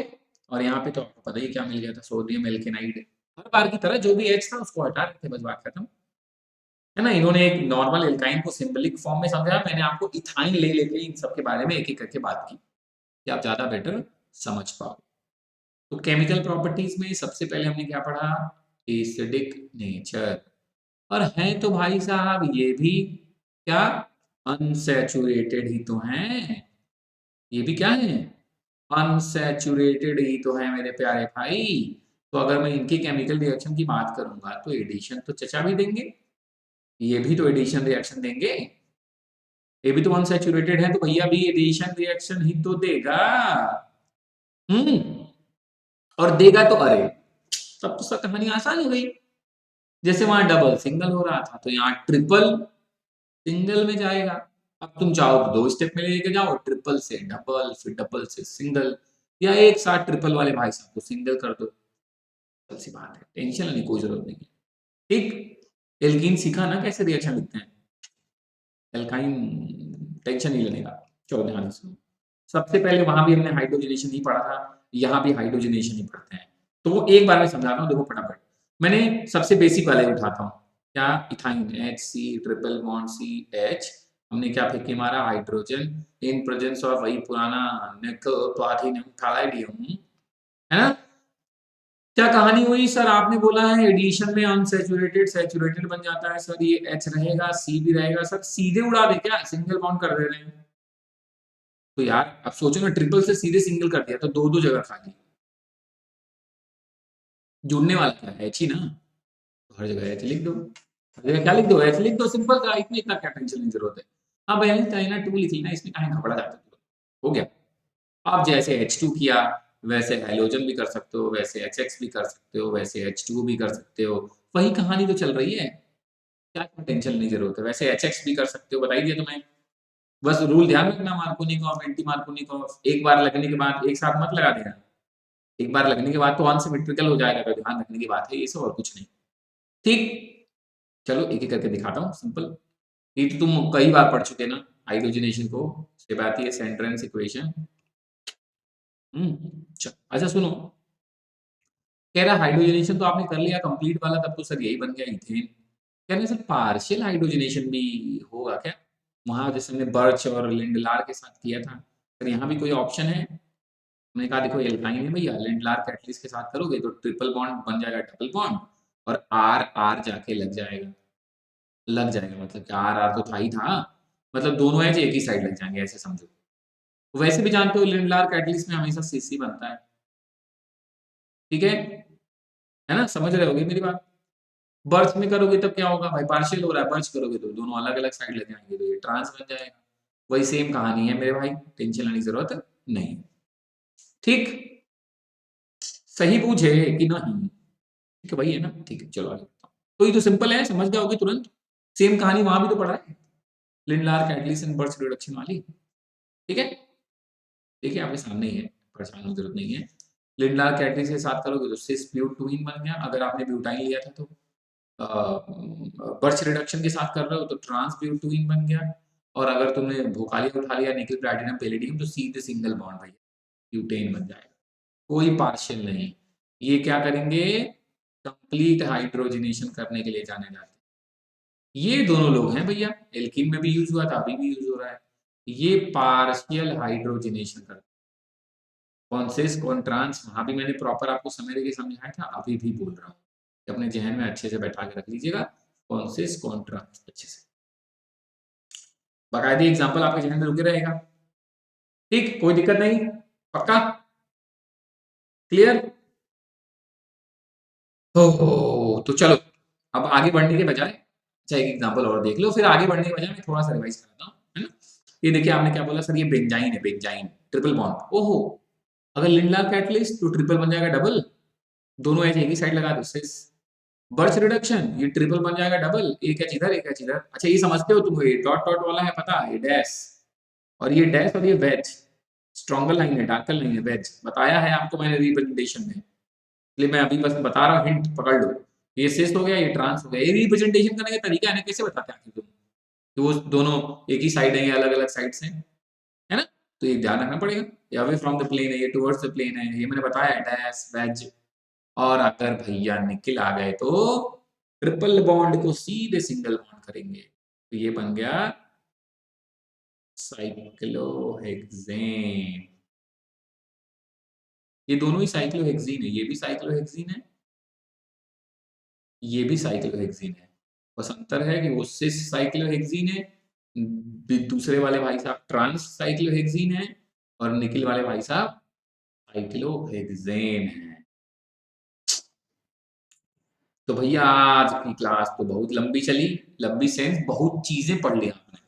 और यहाँ पे तो आपको पता ही क्या मिल गया था, सोडियम एल्केनाइड। हर बार की तरह जो भी H था उसको हटा रहे थे, बस बात खत्म, है ना। इन्होंने एक नॉर्मल एल्काइन को सिंबलिक फॉर्म में समझाया, मैंने आपको इथाइन ले लेके इन सब के बारे में एक एक करके बात की कि आप ज्यादा बेटर समझ पाओ। तो केमिकल प्रॉपर्टीज में सबसे पहले हमने क्या पढ़ा, एसिडिक नेचर। और है तो भाई साहब ये भी क्या, अनसैचुरेटेड ही तो हैं, ये भी क्या है, अनसैचुरेटेड ही तो है मेरे प्यारे भाई। तो अगर मैं इनकी केमिकल रिएक्शन की बात करूंगा तो एडिशन तो चचा भी देंगे, ये भी तो एडिशन रिएक्शन देंगे, ये भी तो अनसैचुरेटेड है, तो भैया भी एडिशन रिएक्शन ही तो देगा। हम्म। और देगा तो अरे तब तो सब कहानी आसान हो गई। जैसे वहां डबल सिंगल हो रहा था तो यहाँ ट्रिपल सिंगल में जाएगा। अब तुम चाहो तो दो स्टेप में लेके जाओ, ट्रिपल से डबल, फिर डबल से सिंगल, या एक साथ ट्रिपल वाले भाई साहब को सिंगल कर दो, सिंपल सी बात है, टेंशन लेने की कोई जरूरत नहीं है। ठीक। एल्कीन सीखा ना कैसे रिएक्शन लिखते हैं, एल्काइन टेंशन नहीं लेने का। चलो ध्यान से सुनो। सबसे पहले वहां भी हमने हाइड्रोजनेशन ही पढ़ा था, यहाँ भी हाइड्रोजनेशन ही पढ़ते हैं। तो वो एक बार में समझाता हूँ, देखो फटाफट। मैंने सबसे बेसिक वाले उठाता हूँ, क्या, ethyne, HC triple bond CH, हमने क्या फेंके मारा, हाइड्रोजन, इन प्रेजेंस ऑफ वही पुराना निकल प्लाटिनम पैलेडियम, है ना। क्या कहानी हुई सर, आपने बोला है एडिशन में अनसैचुरेटेड सैचुरेटेड बन जाता है सर, ये H रहेगा C भी रहेगा सर, सीधे उड़ा दे क्या, सिंगल बॉन्ड कर दे रहे हैं। तो यार अब सोचो ना, ट्रिपल से सीधे सिंगल कर दिया तो दो दो जगह खाली, जुड़ने वाला क्या है, H ही ना, तो हर जगह H लिख दो, हर जगह क्या लिख दो, H लिख दो, सिंपल का, इतनी इतना क्या टेंशन की जरूरत है। हाँ भैया चाइना 2 लिख लेना, इसमें कहीं घबरा जाता है, हो गया। आप जैसे H2 किया वैसे हैलोजन भी कर सकते हो, वैसे HX भी कर सकते हो, वैसे H2 भी कर सकते हो, वही कहानी तो चल रही है, क्या टेंशन नहीं जरूरत है। वैसे HX भी कर सकते हो, बता ही दिया तुम्हें। बस रूल ध्यान रखना, मार्कोनिकॉफ एंटी मार्कोनिकॉफ एक बार लगने के बाद एक साथ मत लगा देना, एक बार लगने के बाद तो अनसिमेट्रिकल हो जाएगा, तो ध्यान रखने की बात है ये सब, और कुछ नहीं। ठीक। चलो एक एक करके दिखाता हूँ, सिंपल। ये तो तुम कई बार पढ़ चुके ना, हाइड्रोजनेशन को, सिर्फ आती है सेंट्रेंस इक्वेशन। अच्छा सुनो, कह रहा हाइड्रोजनेशन तो आपने कर लिया कंप्लीट वाला, तब तो सर यही बन गया इथेन। कह रहे सर पार्शियल हाइड्रोजनेशन भी होगा क्या, वहां जैसे हमने बर्च और लिंडलार के साथ किया था, सर यहाँ भी कोई ऑप्शन है। मैंने कहा देखो एल्काइन है भैया, लिंडलार कैटलिस्ट के साथ करोगे तो ट्रिपल बॉन्ड बन जाएगा डबल बॉन्ड, और आर आर जाके लग जाएगा, लग जाएगा मतलब कि आर आर तो था ही था, मतलब दोनों एज एक ही साइड लग जाएंगे, ऐसे समझो। वैसे भी जानते हो लिंडलार कैटलिस्ट में हमेशा CC बनता है, ठीक है ना, समझ रहे होगे मेरी बात। बर्थ में करोगे तब क्या होगा भाई, पार्शियल हो रहा है, बर्च करोगे तो दोनों अलग अलग साइड लग जाएंगे, तो ये ट्रांस बन जाएगा। वही सेम कहानी है मेरे भाई, टेंशन लेने की जरूरत नहीं। ठीक, सही पूछे कि नहीं, ठीक है भाई, है ना, ठीक है चलो आगे बढ़ता हूं। तो ये तो सिंपल है, समझ गए होगे तुरंत, सेम कहानी वहां भी तो पढ़ा है, Lindlar catalyst and birch reduction वाली, ठीक है। देखिए आपके सामने ही है, परेशान होने की जरूरत नहीं है। लिंडलार कैटलिस्ट के साथ करोगे तो सिस ब्यूटूइन बन गया, अगर आपने ब्यूटाइन लिया था तो बर्च रिडक्शन के साथ कर रहे हो तो ट्रांस ब्यूटूइन बन गया, और अगर तुमने भोकालिया उठा लिया निकल प्लैटिनम पैलेडियम तो सीधे सिंगल बॉन्ड भैया ब्यूटेन बन जाएगा, कोई पार्शियल नहीं। ये क्या करेंगे, कंप्लीट हाइड्रोजनेशन करने के लिए जाने जाते हैं। ये दोनों लोग हैं भैया, एल्कीन में भी यूज हुआ था, अभी भी यूज हो रहा है, ये पार्शियल हाइड्रोजनेशन करते हैं। कौन सिस कौन ट्रांस, वहां भी मैंने प्रॉपर आपको समय देके समझाया था, अभी भी बोल रहा हूँ, अपने जहन में अच्छे से बैठा के रख लीजिएगा, कौन सिस कौन ट्रांस अच्छे से, बाकायदे एग्जाम्पल आपके जहन में रुके रहेगा। ठीक, कोई दिक्कत नहीं, पक्का क्लियर हो। तो चलो अब आगे बढ़ने के बजाय, अच्छा एक एग्जांपल और देख लो, फिर आगे बढ़ने के बजाय मैं थोड़ा सा रिवाइज कराता हूँ, है ना। ये देखिए आपने क्या बोला सर, ये बेंजाइन है, बेंजाइन ट्रिपल बॉन्ड, ओहो, अगर लिंडलार कैटलिस्ट तो ट्रिपल बन जाएगा डबल, दोनों एच एक ही साइड लगा दो सिस। बर्च रिडक्शन ये ट्रिपल बन जाएगा डबल, एक एच इधर एक एच इधर, अच्छा ये समझते हो तुम, ये डॉट डॉट वाला है पता, ये डैश, और ये डैश और ये वेज, स्ट्रॉन्गर लाइन है डार्कर लाइन है, वेज बताया है आपको मैंने रिप्रेजेंटेशन में, इसलिए मैं अभी बस बता रहा हूँ, हिंट पकड़ लो। ये सिस हो गया, ये ट्रांस हो गया, ये रिप्रेजेंटेशन करने का तरीका है ना, कैसे बताते हैं आखिर तुम, तो वो दोनों एक ही साइड है, अलग अलग साइड से, है ना। तो ये ध्यान रखना पड़ेगा। ये अवे फ्रॉम द प्लेन है, ये टुवर्ड्स द प्लेन है, ये मैंने बताया डैश वेज। और अगर भैया निकल आ गए तो ट्रिपल बॉन्ड को सीधे सिंगल बॉन्ड करेंगे, तो ये बन गया साइक्लोहेक्सेन। ये दोनों ही साइक्लोहेक्सीन है, ये भी साइक्लोहेक्सीन है, ये भी साइक्लोहेक्सीन है। बस अंतर है कि वो सिस साइक्लोहेक्सीन है, दूसरे वाले भाई साहब ट्रांस साइक्लोहेक्सीन है, और निकिल वाले भाई साहब साइक्लोहेक्सेन है। तो भैया आज की क्लास तो बहुत लंबी चली, लंबी सेंस बहुत चीजें पढ़ ली आपने।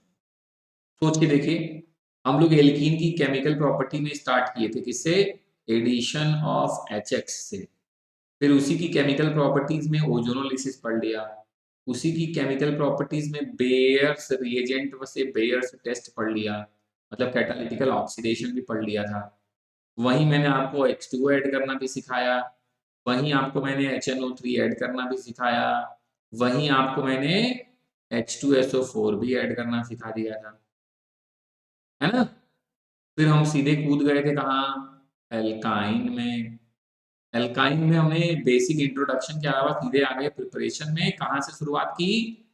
सोच के देखिए, हम लोग एल्कीन की केमिकल प्रॉपर्टी में स्टार्ट किए थे किससे? एडिशन ऑफ HX से। फिर उसी की केमिकल प्रॉपर्टीज में ओजोनोलिसिस पढ़ लिया, उसी की केमिकल प्रॉपर्टीज में बेयर्स रिएजेंट से बेयर्स टेस्ट पढ़ लिया, मतलब कैटालिटिकल ऑक्सीडेशन भी पढ़ लिया था। वहीं मैंने आपको H2O ऐड करना भी सिखाया, वहीं आपको मैंने HNO3 ऐड करना भी सिखाया, वहीं आपको मैंने H2SO4 भी ऐड करना सिखा दिया था, है ना? फिर हम सीधे कूद गए थे कहाँ? एल्काइन में। एल्काइन में हमें बेसिक इंट्रोडक्शन के अलावा सीधे आ गए प्रिपरेशन में। कहाँ से शुरुआत की?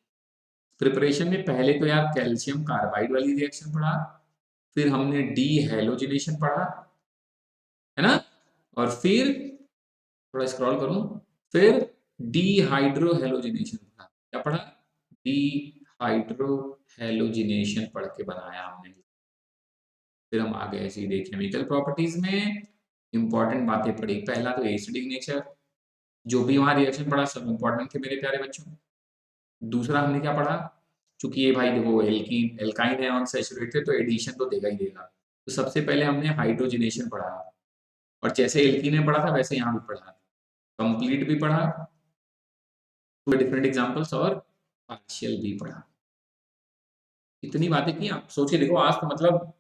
प्रिपरेशन में पहले तो यार कैल्शियम कार्बाइड वाली रिएक्शन पढ़ा, फिर हमने डी हेलोजिनेशन पढ़ा, है ना? और फिर थोड़ा स्क्रॉल करूं, फिर डीहाइड्रोहेलोजिनेशन पढ़ा। क्या पढ़ा? डीहाइड्रोहेलोजिनेशन पढ़ के बनाया हमने। फिर हम आ गए सीधे केमिकल प्रॉपर्टीज में, इंपॉर्टेंट बातें पढ़ी। पहला तो एसिडिक नेचर, जो भी वहां रिएक्शन पढ़ा सब इंपॉर्टेंट थे मेरे प्यारे बच्चों। दूसरा हमने क्या पढ़ा? चूंकि ये भाई देखो एल्कीन एल्काइन है अनसैचुरेटेड, तो एडिशन तो देगा ही देगा। तो सबसे पहले हमने हाइड्रोजनेशन पढ़ा, और जैसे एल्कीन में पढ़ा था वैसे यहाँ भी पढ़ा, कंप्लीट भी पढ़ा, डिफरेंट एग्जांपल्स, और पार्शियल भी पढ़ा। इतनी बातें की। आप सोचिए देखो, आज तो मतलब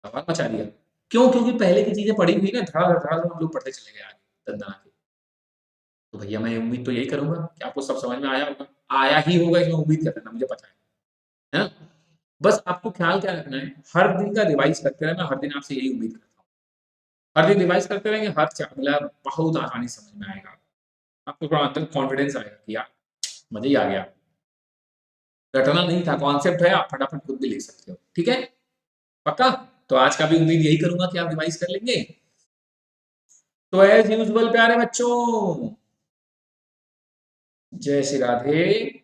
धमाल मचा दिया। क्यों? क्योंकि पहले की चीजें पढ़ी हुई ना, धड़ाधड़ धड़ाधड़ हम लोग पढ़ते चले गए आगे दंदना के। तो भैया मैं उम्मीद तो यही करूंगा कि आपको सब समझ में आया होगा, आया ही होगा, इसमें उम्मीद करना मुझे पता है ना? बस आपको ख्याल क्या रखना है, हर दिन का रिवाइज करते रहना। हर दिन आपसे यही उम्मीद करता हूँ, हर दिन रिवाइज करते रहेंगे, हर चाप्टर बहुत आसानी से समझ में आएगा। आपको थोड़ा अंदर कॉन्फिडेंस आएगा कि यार मजा ही आ गया, रटना नहीं था, कॉन्सेप्ट है, आप फटाफट खुद भी लिख सकते हो। ठीक है, पक्का? तो आज का भी उम्मीद यही करूंगा कि आप रिवाइज कर लेंगे। तो एज यूजुअल प्यारे बच्चों, जय श्री राधे,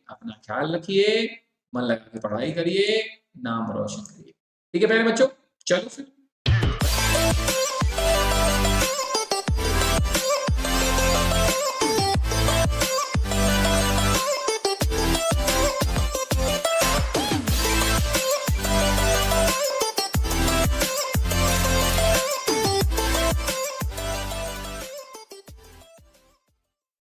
अपना ख्याल रखिए, मन लगा के पढ़ाई करिए, नाम रोशन करिए। ठीक है प्यारे बच्चों, चलो फिर।